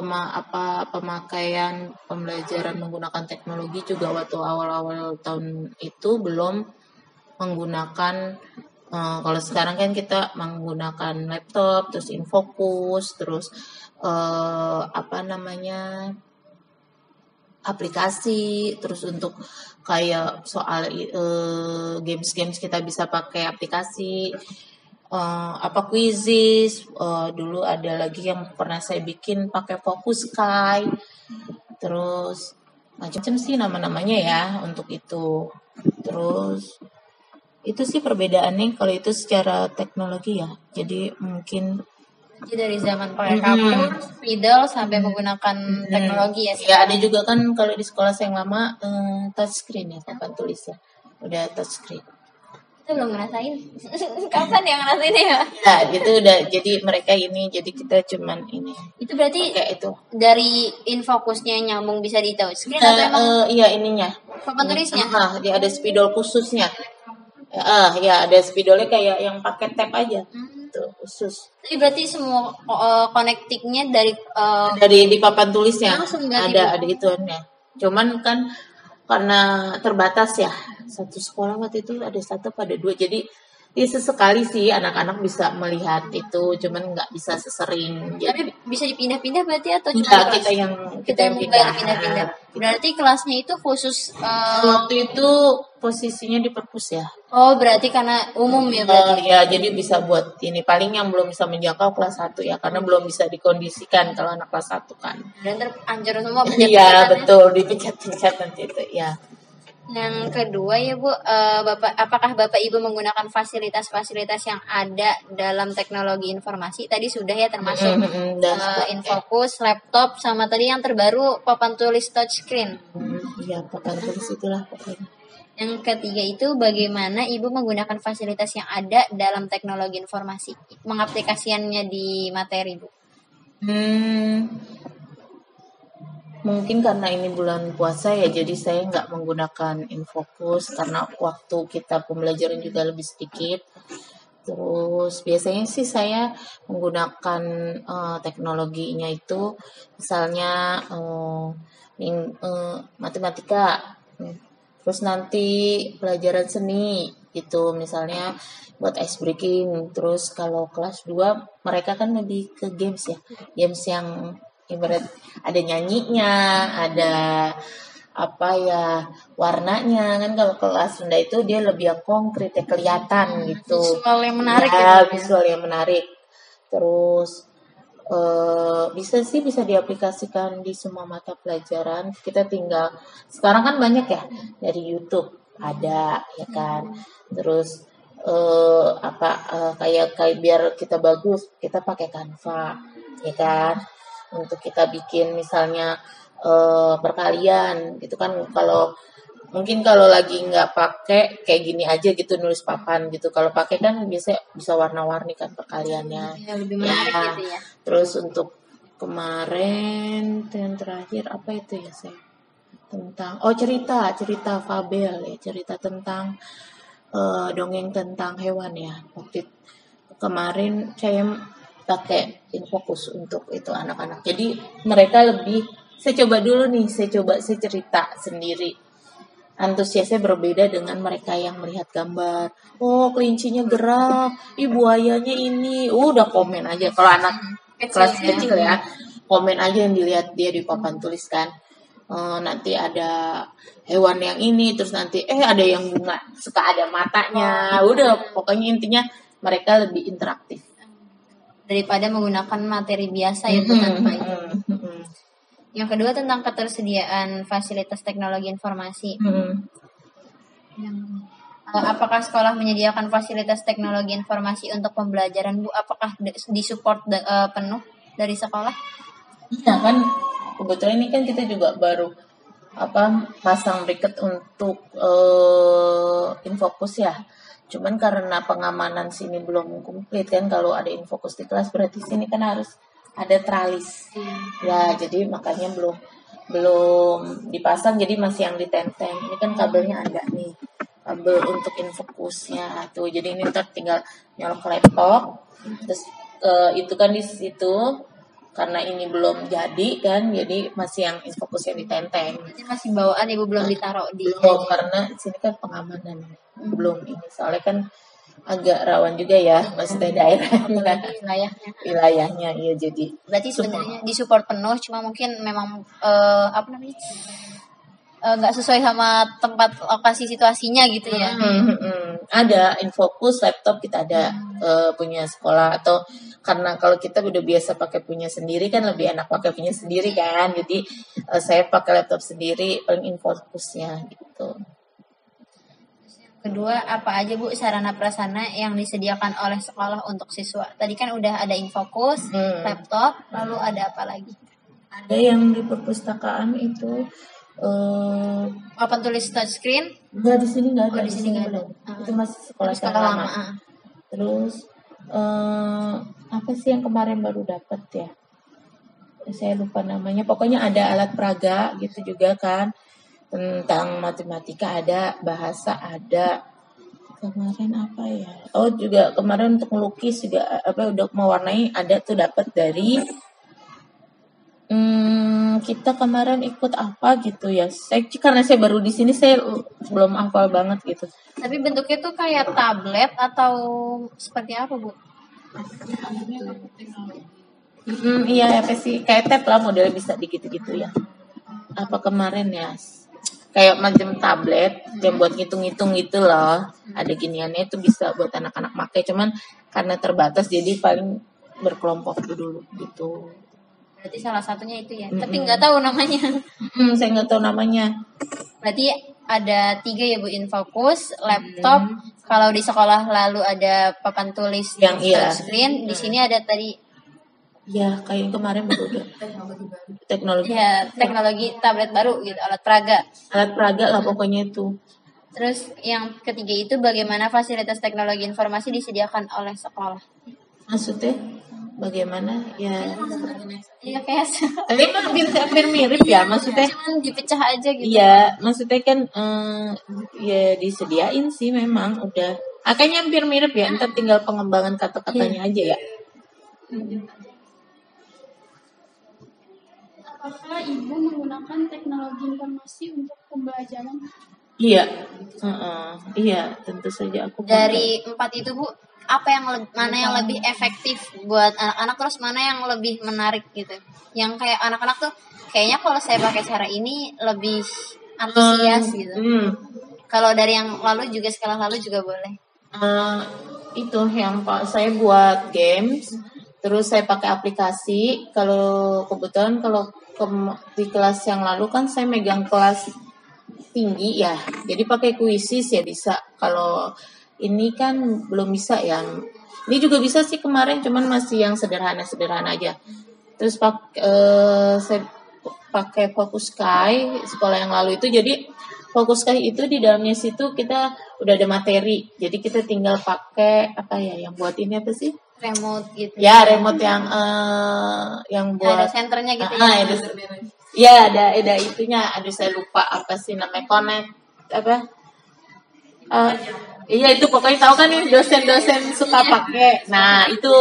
pemakaian pembelajaran menggunakan teknologi juga waktu awal-awal tahun itu belum menggunakan kalau sekarang kan kita menggunakan laptop, terus Infocus, terus aplikasi, terus untuk kayak soal games kita bisa pakai aplikasi, Quizzes, dulu ada lagi yang pernah saya bikin pakai Focus Sky, terus macam-macam sih nama-namanya ya untuk itu. Terus itu sih perbedaannya kalau itu secara teknologi ya. Jadi mungkin
dari zaman pakai kapur, spidol sampai menggunakan teknologi ya.
Ya ada juga kan kalau di sekolah saya yang lama touchscreen ya, papan tulis ya. Udah touchscreen.
Itu belum ngerasain. Kapan yang ngerasain ya?
Ya, itu udah jadi mereka ini, jadi kita cuman ini.
Itu berarti
kayak itu.
Dari Infocusnya nyambung bisa di touchscreen atau emang
iya ininya.
papan tulisnya?
Dia ada spidol khususnya. Ya ada spidolnya kayak yang pakai tab aja. Itu khusus.
Tapi berarti semua connectingnya dari
di papan tulisnya
langsung berarti,
ada ituannya. Cuman kan karena terbatas ya, satu sekolah waktu itu ada satu pada dua, jadi sesekali sih anak-anak bisa melihat itu, cuman nggak bisa sesering.
Tapi bisa dipindah-pindah berarti atau cuma
Enggak,
kelas?
kita yang
pindah-pindah. Berarti kelasnya itu khusus
waktu itu posisinya di perpus ya.
Oh, berarti karena umum ya berarti.
Ya, jadi bisa buat ini. Paling yang belum bisa menjangkau kelas 1 ya, karena belum bisa dikondisikan kalau anak kelas 1 kan.
Dan terhancur semua
Iya, betul, dipecat-pecat nanti itu ya.
Yang kedua ya Bu, apakah Bapak Ibu menggunakan fasilitas-fasilitas yang ada dalam teknologi informasi? Tadi sudah ya, termasuk Infocus, laptop, sama tadi yang terbaru papan tulis touchscreen.
Iya, papan tulis itulah pokoknya.
Yang ketiga itu bagaimana Ibu menggunakan fasilitas yang ada dalam teknologi informasi, mengaplikasikannya di materi Bu?
Mungkin karena ini bulan puasa ya, jadi saya nggak menggunakan Infocus karena waktu kita pembelajaran juga lebih sedikit. Terus biasanya sih saya menggunakan teknologinya itu misalnya matematika, terus nanti pelajaran seni gitu, misalnya buat ice breaking. Terus kalau kelas 2 mereka kan lebih ke games ya, games yang ibarat ada nyanyinya, ada apa ya, warnanya kan. Kalau kelas Sunda itu dia lebih yang konkret ya, kelihatan gitu,
Visual yang menarik
ya,
gitu.
visual yang menarik. Terus bisa diaplikasikan di semua mata pelajaran. Kita tinggal, sekarang kan banyak ya, dari YouTube ada ya kan. Terus kayak biar kita bagus, kita pakai Canva ya kan, untuk kita bikin misalnya perkalian gitu kan. Kalau mungkin kalau lagi nggak pakai kayak gini aja gitu, nulis papan gitu. Kalau pakai kan biasanya bisa warna-warni kan perkaliannya.
Ya, lebih menarik
Ya.
gitu ya.
Terus untuk kemarin yang terakhir apa itu ya, saya tentang cerita fabel ya, cerita tentang dongeng tentang hewan ya. Waktu kemarin saya pakai Infocus untuk itu anak-anak. Jadi mereka lebih, saya coba cerita sendiri. Antusiasnya berbeda dengan mereka yang melihat gambar. Oh, kelincinya gerak, buayanya ini. Udah komen aja. Kalau anak kelas kecil ya, komen aja yang dilihat dia di papan tulis kan. Nanti ada hewan yang ini, terus nanti ada yang bunga, suka ada matanya. Udah, pokoknya intinya mereka lebih interaktif
Daripada menggunakan materi biasa ya Bu, tanpa itu. Yang kedua tentang ketersediaan fasilitas teknologi informasi. Apakah sekolah menyediakan fasilitas teknologi informasi untuk pembelajaran Bu? Apakah disupport penuh dari sekolah?
Iya kan, kebetulan ini kan kita juga baru pasang briket untuk Infocus ya. Cuman karena pengamanan sini belum komplit kan, kalau ada Infocus di kelas berarti sini kan harus ada tralis. Ya, jadi makanya belum dipasang, jadi masih yang ditenteng. Ini kan kabelnya ada nih, kabel untuk Infocusnya tuh. Jadi ini ntar tinggal nyolok ke laptop. Terus itu kan di situ, karena ini belum jadi kan, jadi masih yang Infocus yang ditenteng.
Ini masih bawaan Ibu, belum ditaruh di.
Belum, karena sini kan pengamanan belum ini, soalnya kan agak rawan juga ya, maksudnya daerahnya, wilayahnya ya. Jadi
berarti sebenarnya disupport penuh, cuma mungkin memang nggak sesuai sama tempat lokasi situasinya gitu ya.
Ada Infocus laptop kita ada punya sekolah, atau karena kalau kita udah biasa pakai punya sendiri kan lebih enak pakai punya sendiri kan, jadi saya pakai laptop sendiri, paling Infocusnya gitu.
Kedua, apa aja Bu sarana prasarana yang disediakan oleh sekolah untuk siswa? Tadi kan udah ada Infocus, laptop, lalu ada apa lagi?
Ada yang di perpustakaan itu
papan tulis touchscreen?
Enggak, di sini enggak ada.
Di sini enggak ada.
Itu masih sekolah lama. Terus apa sih yang kemarin baru dapat ya? Saya lupa namanya. Pokoknya ada alat peraga gitu juga kan. Tentang matematika ada, bahasa ada. Kemarin apa ya? Oh, juga kemarin untuk melukis juga udah mewarnai ada tuh, dapat dari kita kemarin ikut apa gitu ya. Karena saya baru di sini, saya belum hafal banget gitu.
Tapi bentuknya tuh kayak tablet atau seperti apa Bu?
Iya, apa sih, kayak tab lah modelnya, bisa gitu-gitu ya. Apa kemarin ya? Kayak macam tablet yang buat ngitung-ngitung gitu loh. Ada giniannya, itu bisa buat anak-anak pakai. Cuman karena terbatas jadi paling berkelompok dulu gitu.
Berarti salah satunya itu ya. Tapi nggak tahu namanya.
Saya nggak tahu namanya.
Berarti
ada 3 ya Bu, Infokus, laptop. Kalau di sekolah lalu ada papan tulis
Yang iya.
touchscreen, di sini ada tadi
Ya, kayak kemarin baru udah teknologi.
ya teknologi tablet baru gitu, alat peraga.
Alat peraga lah pokoknya itu.
Terus yang ketiga itu bagaimana fasilitas teknologi informasi disediakan oleh sekolah.
Maksudnya bagaimana? Ya,
Iya kayak
tapi emang hampir mirip ya maksudnya.
cuman dipecah aja gitu.
Iya, maksudnya kan ya disediain sih memang udah. Kayaknya hampir mirip ya, ntar tinggal pengembangan kata-katanya aja ya.
Apakah ibu menggunakan teknologi informasi untuk pembelajaran?
Iya, iya tentu saja aku pakai.
Dari 4 itu Bu, apa yang mana yang lebih efektif buat anak-anak, terus mana yang lebih menarik gitu? Yang kayak anak-anak tuh kayaknya kalau saya pakai cara ini lebih antusias gitu. Kalau dari yang lalu juga, sekolah lalu juga boleh.
Itu yang saya buat games, terus saya pakai aplikasi. Kalau kebetulan kalau di kelas yang lalu kan saya megang kelas tinggi ya, jadi pakai Quizzes ya bisa. Kalau ini kan belum bisa ya. Ini juga bisa sih kemarin, cuman masih yang sederhana-sederhana aja. Terus saya pakai Focus Sky sekolah yang lalu itu. Jadi Focus Sky itu di dalamnya situ kita udah ada materi. Jadi kita tinggal pakai apa ya yang buat ini apa sih?
Remote gitu.
Ya, remote yang buat
ada senternya gitu
ya. Ada itunya. Aduh saya lupa apa sih namanya, connect apa? Iya itu pokoknya tahu kan nih dosen-dosen suka pakai. Nah itu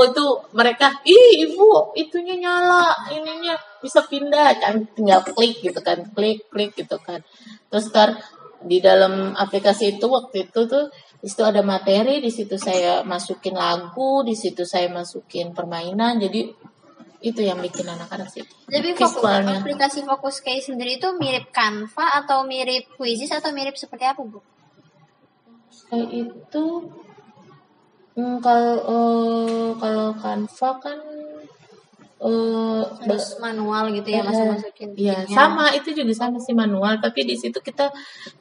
mereka, ibu itunya nyala, ininya bisa pindah, kan tinggal klik gitu kan, klik gitu kan. Terus di dalam aplikasi itu waktu itu tuh di situ ada materi, di situ saya masukin lagu, di situ saya masukin permainan, jadi itu yang bikin anak-anak sih.
Tapi aplikasi Focus Sky sendiri itu mirip Canva atau mirip Quizzes atau mirip seperti apa Bu?
Kayak itu kalau Canva kan
harus manual gitu ya, masukin.
Iya, sama itu juga sama sih manual, tapi di situ kita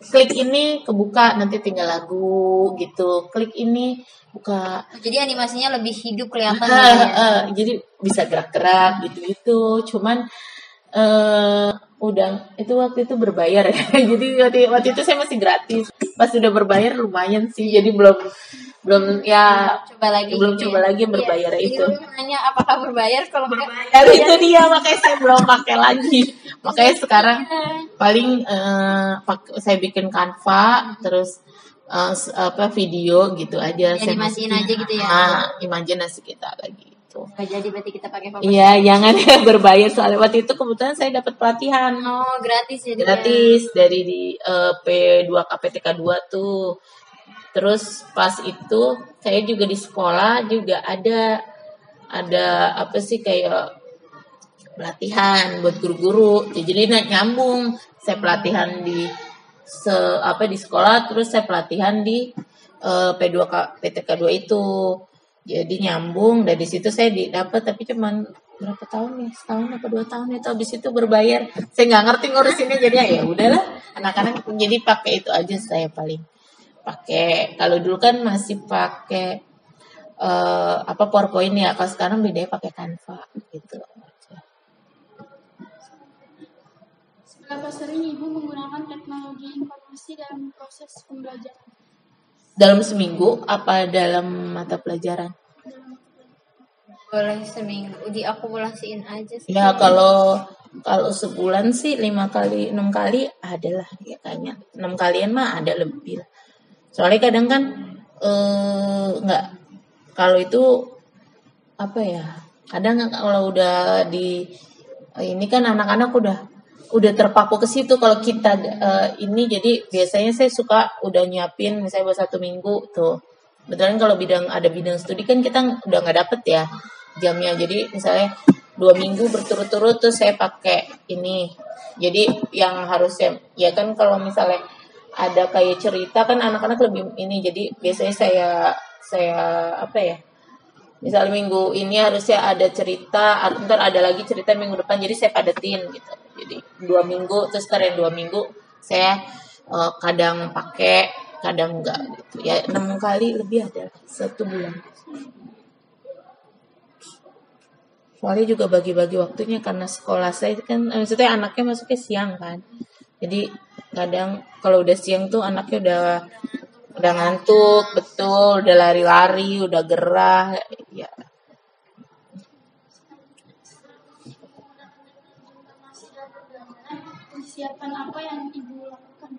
klik ini kebuka, nanti tinggal lagu gitu. Klik ini buka.
Jadi animasinya lebih hidup kelihatan
jadi bisa gerak-gerak gitu. Cuman udah itu waktu itu berbayar ya. Jadi waktu itu saya masih gratis. Pas udah berbayar lumayan sih. Jadi belum ya belum coba lagi berbayar itu.
Jadi nanya apakah berbayar, kalau
berbayar itu dia, makanya saya belum pakai lagi. Makanya sekarang paling saya bikin Canva, terus video gitu aja. Saya
animasiin aja gitu ya.
Imajinasi kita lagi.
Nggak jadi berarti kita pakai Focus.
Iya, jangan berbayar, soalnya waktu itu kebetulan saya dapat pelatihan.
Gratis ya.
Gratis dari di P2KPTK 2 tuh. Terus pas itu saya juga di sekolah juga ada apa sih kayak pelatihan buat guru-guru. Jadi nyambung. Saya pelatihan di sekolah, terus saya pelatihan di P2KPTK 2 itu. Jadi nyambung, dari situ saya dapat, tapi cuman berapa tahun nih, setahun apa 2 tahun itu, habis itu berbayar. Saya nggak ngerti ngurusinnya, jadi ya udahlah, anak-anak jadi pakai itu aja. Saya paling pakai, kalau dulu kan masih pakai PowerPoint ya, kalau sekarang bedanya pakai Canva gitu.
Seberapa sering ibu menggunakan teknologi informasi dalam proses pembelajaran?
Dalam seminggu apa dalam mata pelajaran?
Boleh seminggu, diakumulasiin aja sih.
Ya kalau sebulan sih 5 kali 6 kali ada lah ya kayaknya. 6 kalian mah ada lebih lah. Soalnya kadang kan nggak, kalau itu apa ya? Kadang kalau udah ini kan anak-anak udah terpaku ke situ. Kalau kita ini, jadi biasanya saya suka udah nyiapin misalnya buat 1 minggu tuh. Betulan kalau ada bidang studi kan kita udah nggak dapet ya jamnya. Jadi misalnya 2 minggu berturut-turut tuh saya pakai ini. Jadi yang harusnya ya kan kalau misalnya ada kayak cerita kan anak-anak lebih ini. Jadi biasanya saya apa ya? Misalnya minggu ini harusnya ada cerita, ntar ada lagi cerita minggu depan. Jadi saya padetin gitu. Jadi 2 minggu, terus yang 2 minggu saya kadang pakai, kadang enggak gitu. Ya 6 kali lebih ada 1 bulan. Soalnya juga bagi-bagi waktunya karena sekolah saya kan, maksudnya anaknya masuknya siang kan. Jadi kadang kalau udah siang tuh anaknya udah ngantuk, betul, udah lari-lari, udah gerah, ya.
Persiapan apa yang Ibu lakukan?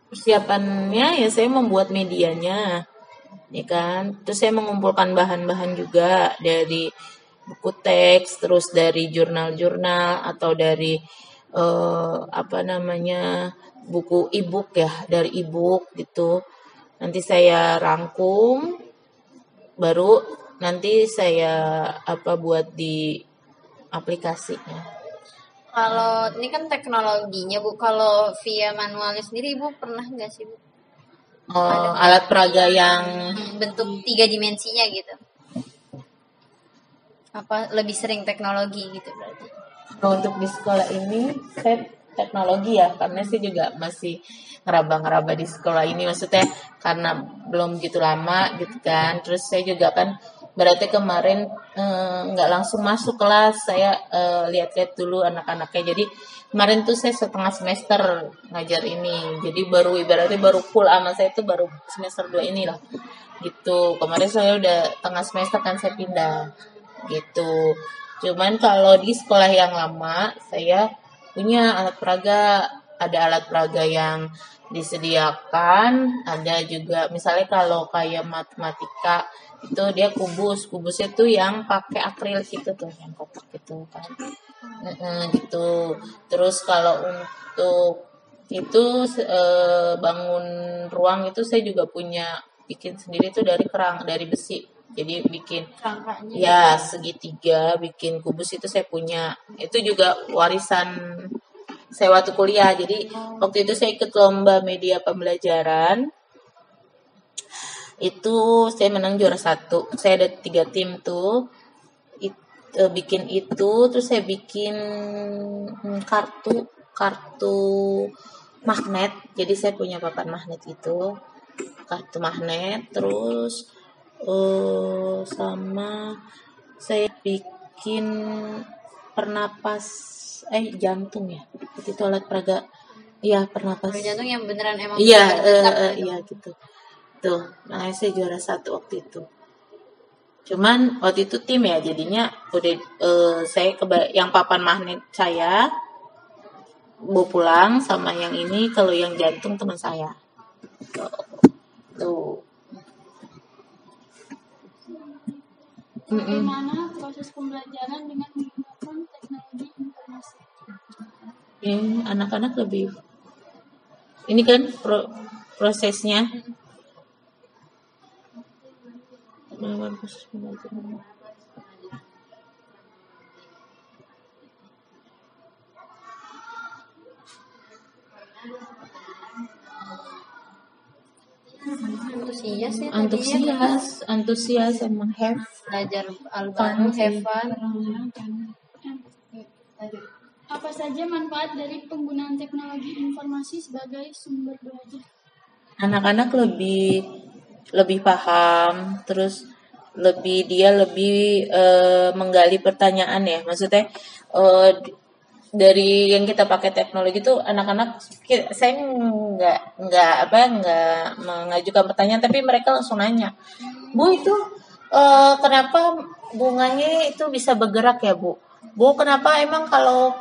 Persiapannya ya saya membuat medianya, ya kan. Terus saya mengumpulkan bahan-bahan juga dari buku teks, terus dari jurnal-jurnal atau dari buku e-book ya, dari e-book gitu. Nanti saya rangkum, baru nanti saya buat di aplikasinya.
Kalau ini kan teknologinya Bu, kalau via manualnya sendiri Ibu pernah nggak sih Bu?
Alat peraga yang
bentuk 3 dimensinya gitu. Apa lebih sering teknologi gitu berarti?
Kalau untuk di sekolah ini saya teknologi ya, karena saya juga masih ngeraba-ngeraba di sekolah ini, maksudnya karena belum gitu lama gitu kan. Terus saya juga kan berarti kemarin nggak langsung masuk kelas, saya lihat-lihat dulu anak-anaknya. Jadi kemarin tuh saya setengah semester ngajar ini, jadi ibaratnya baru full sama saya tuh baru semester 2 inilah gitu. Kemarin saya udah tengah semester kan saya pindah gitu. Cuman kalau di sekolah yang lama saya punya alat peraga, ada alat peraga yang disediakan, ada juga misalnya kalau kayak matematika itu dia kubusnya tuh yang pakai akrilik gitu tuh, yang kotak gitu kan, gitu. Terus kalau untuk itu bangun ruang itu saya juga punya bikin sendiri tuh dari kerang, dari besi. Jadi bikin ya segitiga, bikin kubus itu saya punya. Itu juga warisan saya waktu kuliah. Jadi waktu itu saya ikut lomba media pembelajaran. Itu saya menang juara 1. Saya ada 3 tim tuh. Bikin itu, terus saya bikin kartu magnet. Jadi saya punya papan magnet itu, kartu magnet. Terus sama saya bikin pernapas jantung ya, itu alat peraga ya, pernapas
jantung yang beneran emang
iya gitu tuh. Nah saya juara 1 waktu itu. Cuman waktu itu tim ya, jadinya udah saya yang papan magnet saya bawa pulang, sama yang ini kalau yang jantung teman saya tuh.
Bagaimana proses pembelajaran dengan menggunakan teknologi informasi?
Anak-anak lebih ini kan prosesnya proses pembelajaran. Antusias emang have
belajar baru, have fun.
Apa saja manfaat dari penggunaan teknologi informasi sebagai sumber belajar?
Anak-anak lebih paham, terus lebih menggali pertanyaan ya, maksudnya dari yang kita pakai teknologi itu anak-anak, saya nggak mengajukan pertanyaan, tapi mereka langsung nanya, Bu itu kenapa bunganya itu bisa bergerak ya Bu? Bu kenapa emang kalau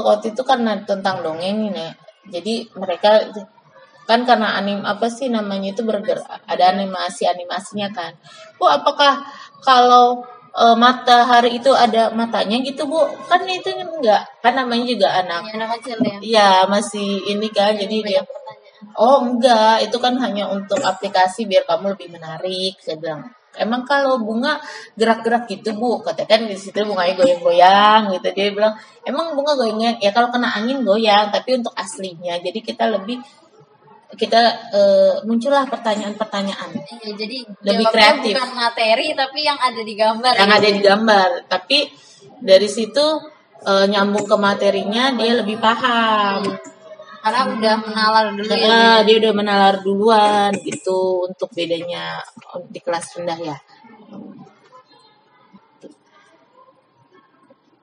waktu itu karena tentang dongeng ini, jadi mereka kan karena namanya itu bergerak, ada animasinya kan. Bu apakah kalau matahari itu ada matanya gitu Bu? Kan itu enggak, kan namanya juga anak
kecil ya.
Iya, masih ini kan, jadi dia enggak, itu kan hanya untuk aplikasi biar kamu lebih menarik. Saya bilang, emang kalau bunga gerak-gerak gitu Bu? Katakan di situ bunganya goyang-goyang gitu. Dia bilang, emang bunga goyang ya kalau kena angin goyang, tapi untuk aslinya. Jadi kita muncullah pertanyaan-pertanyaan.
Ya, jadi
lebih kreatif.
Bukan materi tapi yang ada di gambar.
Yang ada di gambar, tapi dari situ nyambung ke materinya dia lebih paham.
Karena udah menalar dulu ya.
Nah, dia udah menalar duluan gitu untuk bedanya di kelas rendah ya.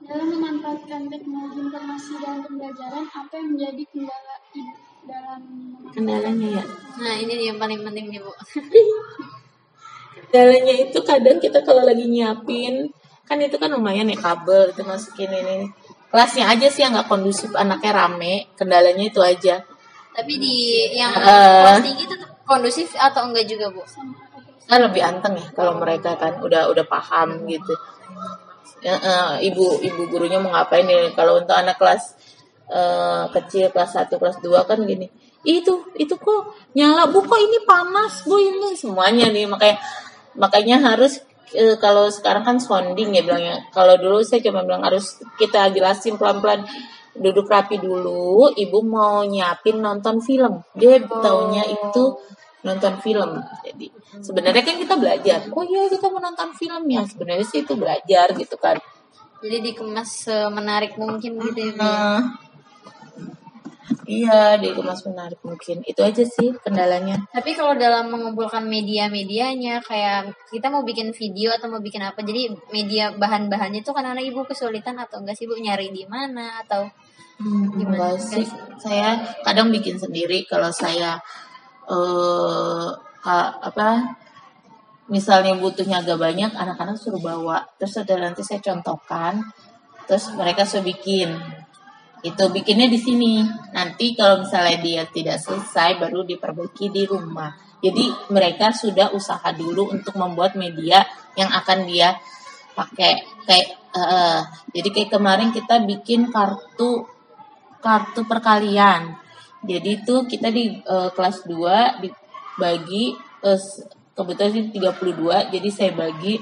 Dalam memanfaatkan teknologi informasi dalam pembelajaran, apa yang menjadi kendala ibu dalam
Kendalanya ya.
Nah ini nih yang paling penting nih Bu.
Kendalanya itu kadang kita kalau lagi nyiapin, kan itu kan lumayan ya kabel itu masukin ini. Kelasnya aja sih yang nggak kondusif, anaknya rame. Kendalanya itu aja.
Tapi di yang kelas tinggi itu kondusif atau enggak juga Bu?
Kan lebih anteng ya kalau mereka kan udah paham gitu. Ibu gurunya mau ngapain nih? Kalau untuk anak kelas kecil kelas 1 kelas 2 kan gini. Itu kok nyala Bu, kok ini panas Bu, ini semuanya nih makanya harus kalau sekarang kan sounding ya bilangnya. Kalau dulu saya cuma bilang harus kita jelasin pelan-pelan, duduk rapi dulu. Ibu mau nyiapin nonton film, dia taunya itu nonton film. Jadi sebenarnya kan kita belajar. Oh iya kita mau nonton film ya. Sebenarnya sih itu belajar gitu kan.
Jadi dikemas semenarik mungkin gitu ya Bu.
Iya, dikemas menarik mungkin. Itu aja sih kendalanya.
Tapi kalau dalam mengumpulkan media-medianya, kayak kita mau bikin video atau mau bikin apa, jadi media bahan-bahannya itu kadang-kadang Ibu kesulitan atau enggak sih Bu, nyari di mana atau gimana?
Enggak sih. Saya kadang bikin sendiri kalau saya misalnya butuhnya agak banyak, anak-anak suruh bawa. Terus nanti saya contohkan, terus mereka suruh bikin. Itu bikinnya di sini. Nanti kalau misalnya dia tidak selesai baru diperbaiki di rumah. Jadi mereka sudah usaha dulu untuk membuat media yang akan dia pakai. Jadi kayak kemarin kita bikin kartu perkalian. Jadi itu kita di kelas 2 dibagi kebetulan sih 32, jadi saya bagi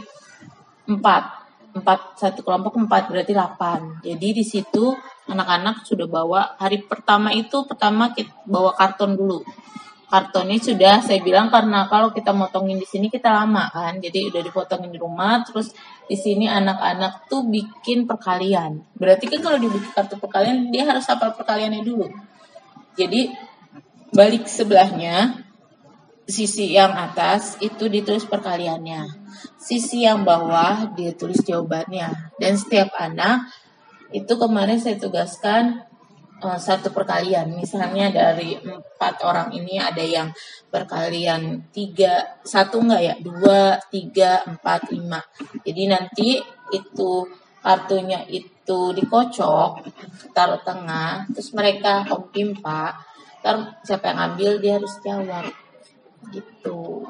4 satu kelompok 4 berarti 8. Jadi di situ anak-anak sudah bawa hari pertama kita bawa karton dulu. Kartonnya sudah saya bilang karena kalau kita motongin di sini kita lama kan. Jadi udah dipotongin di rumah, terus di sini anak-anak tuh bikin perkalian. Berarti kan kalau dibikin kartu perkalian dia harus hafal perkaliannya dulu. Jadi balik sebelahnya sisi yang atas itu ditulis perkaliannya. Sisi yang bawah dia tulis jawabannya. Dan setiap anak itu kemarin saya tugaskan satu perkalian. Misalnya dari 4 orang ini ada yang perkalian 3, 1 enggak ya? 2, 3, 4, 5. Jadi nanti itu kartunya itu dikocok, taruh tengah, terus mereka home pimpa. Ntar siapa yang ambil dia harus jawab. Gitu.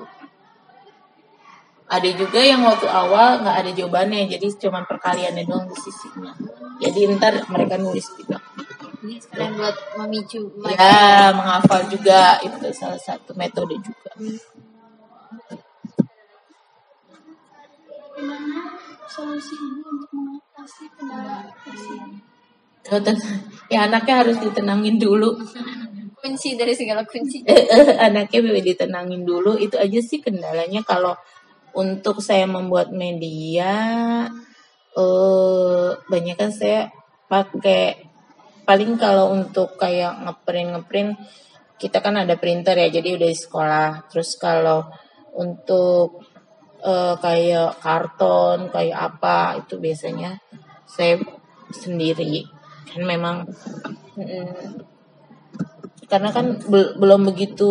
Ada juga yang waktu awal nggak ada jawabannya, jadi cuma perkaliannya doang di sisinya. Jadi ntar mereka nulis juga.
Ini sekalian buat memicu.
Ya, menghafal juga itu salah satu metode juga.
Bagaimana solusi Ibu untuk mengatasi kendala tersebut?
Ya anaknya harus ditenangin dulu.
Kunci dari segala kunci.
Anaknya ditenangin dulu, itu aja sih kendalanya. Kalau untuk saya membuat media, banyak kan saya pakai, paling kalau untuk kayak ngeprint kita kan ada printer ya, jadi udah di sekolah. Terus kalau untuk kayak karton kayak apa itu biasanya saya sendiri kan memang. Karena kan belum begitu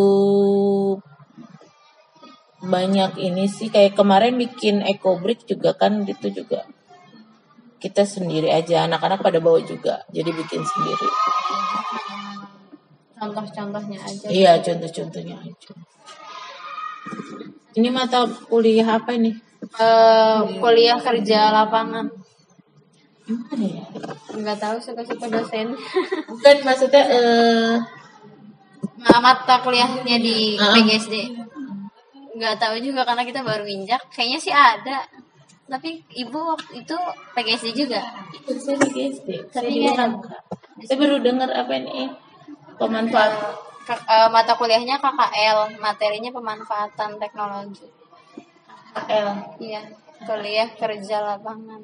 banyak ini sih, kayak kemarin bikin eco brick juga kan itu juga kita sendiri aja, anak-anak pada bawa juga, jadi bikin sendiri.
Contoh-contohnya aja.
Iya, contoh-contohnya aja. Ini mata kuliah apa nih?
Kuliah kerja lapangan.
Gimana ya?
Enggak tahu, suka-suka dosen.
Bukan, maksudnya
mata kuliahnya di PGSD. Enggak tahu juga karena kita baru injak. Kayaknya sih ada. Tapi Ibu waktu itu PGSD juga.
Saya PGSD.
Tapi
saya baru dengar apa ini pemanfaat.
Mata kuliahnya KKL, materinya pemanfaatan teknologi.
KKL.
Iya, kuliah kerja lapangan.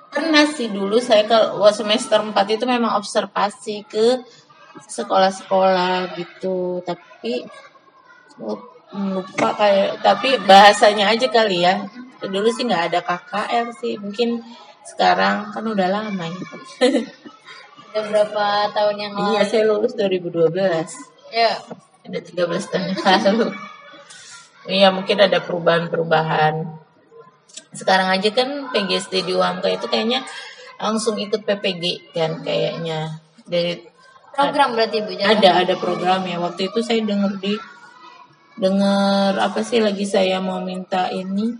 Pernah sih dulu saya kalau semester 4 itu memang observasi ke sekolah-sekolah gitu, tapi lupa kayak, tapi bahasanya aja kali ya. Dulu sih nggak ada KKR sih, mungkin sekarang kan udah lama ya.
Udah berapa tahun yang lalu?
Iya, saya lulus 2012.
Ya.
Ada 13 tahun yang lalu. Iya, mungkin ada perubahan-perubahan. Sekarang aja kan PGSD di UHAMKA itu kayaknya langsung ikut PPG kan kayaknya. Dari
Program berarti Bu?
ada program ya. Waktu itu saya dengar apa sih, lagi saya mau minta ini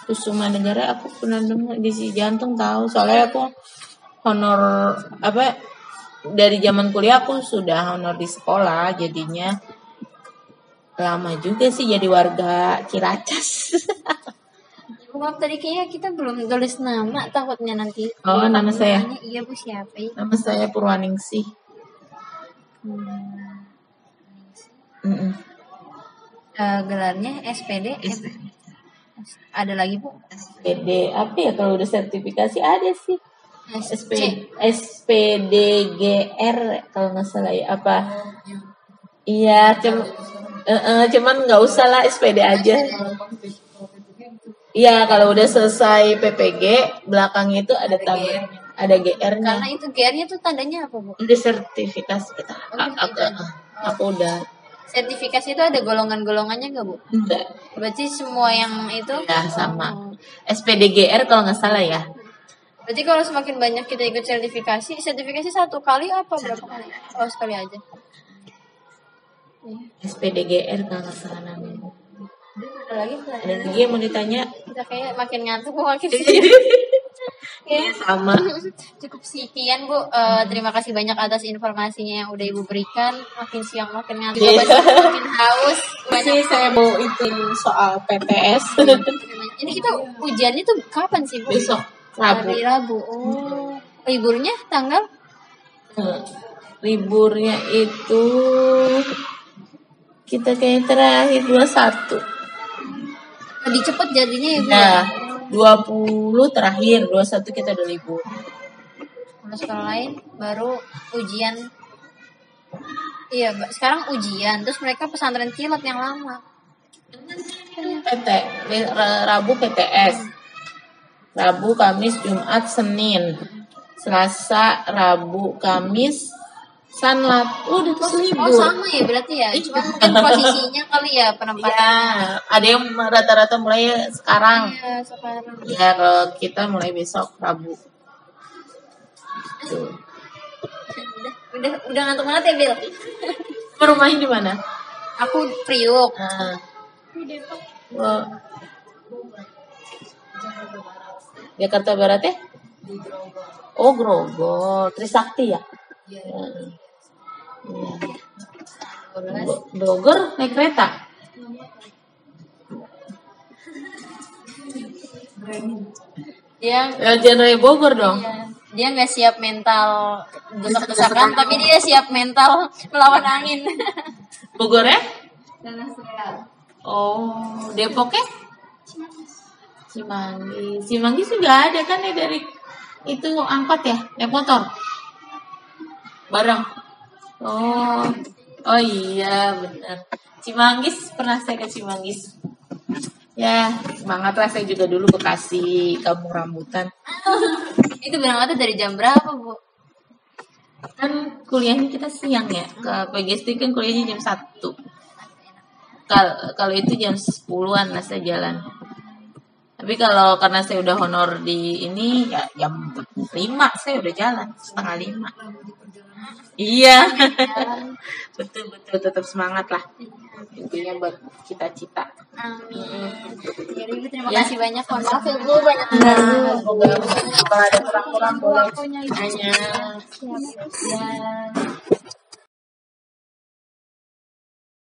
Kusuma Negara, aku pernah dengar di si Jantung tahu, soalnya aku honor apa dari zaman kuliah aku sudah honor di sekolah, jadinya lama juga sih jadi warga Ciracas.
Maaf tadi kayaknya kita belum tulis nama, takutnya nanti.
Oh, nama saya.
Iya Bu, siapa ya?
Nama saya Purwaningsih.
Gelarnya SPD. Ada lagi Bu?
SPD apa ya, kalau udah sertifikasi ada sih. SPDGR kalau nggak salah ya, apa? Iya, cuman nggak usah lah, SPD aja. Iya, kalau udah selesai PPG, belakangnya itu ada tabel, ada GR-nya.
Karena itu GR-nya tuh tandanya apa Bu?
Udah sertifikasi kita. Aku udah.
Sertifikasi itu ada golongan-golongannya nggak Bu?
Enggak.
Berarti semua yang itu?
Ya sama. SPDGR kalau nggak salah ya.
Berarti kalau semakin banyak kita ikut sertifikasi satu kali apa berapa kali? Oh, sekali aja.
SPDGR kalau nggak salah namanya.
Ada lagi
yang mau ditanya?
Kita kayak makin ngantuk, makin
Iya, sama.
Cukup sekian Bu. Terima kasih banyak atas informasinya yang udah Ibu berikan. Makin siang makin ngantuk, makin haus.
Banyak saya mau itu soal PTS.
Ini kita ujiannya tuh kapan sih Bu?
Besok Rabu.
Hari Rabu. Oh, liburnya tanggal?
Liburnya itu kita kayak terakhir 21.
Lebih cepet jadinya ya Bu?
Nah, 20 terakhir, 21 kita udah libur.
Kalau sekolah lain baru ujian. Iya, sekarang ujian. Terus mereka pesantren kilat yang lama.
Rabu PTS. Rabu, Kamis, Jumat, Senin. Selasa, Rabu, Kamis, Sanlat. Udah terus libur.
Oh, sama ya berarti ya. Cuma mungkin posisinya kali ya penempatan.
Ya, ada yang rata-rata mulai sekarang.
Iya, sekarang.
Ya, kalau kita mulai besok Rabu. Tuh.
Udah ngantuk banget ya, Bil?
Rumahnya di mana?
Aku Priuk.
Jakarta Barat ya? Oh, Grogol. Trisakti ya? Iya. Bogor naik kereta?
Dia
Jangan dari Bogor dong.
Dia nggak siap mental desak-desakan, tapi dia siap mental melawan angin.
Bogor ya? Oh, Depok ya? Cimanggis juga ada kan ya, dari itu angkot ya, naik motor bareng. Oh iya benar. Cimanggis, pernah saya ke Cimanggis. Ya, semangat lah, saya juga dulu Bekasi, Kampung Rambutan.
Itu berangkatnya dari jam berapa, Bu?
Kan kuliahnya kita siang ya, ke PGSD kan kuliahnya jam 1. Kalau itu jam 10-an lah saya jalan. Tapi kalau karena saya udah honor di ini ya jam 5 saya udah jalan, setengah 5. Iya. betul tetap semangat lah. Intinya buat cita-cita.
Amin. Jadi terima kasih banyak. Mohon maaf ya Bu, banyak
semoga kalau ada kurang-kurang boleh tanya. Ya.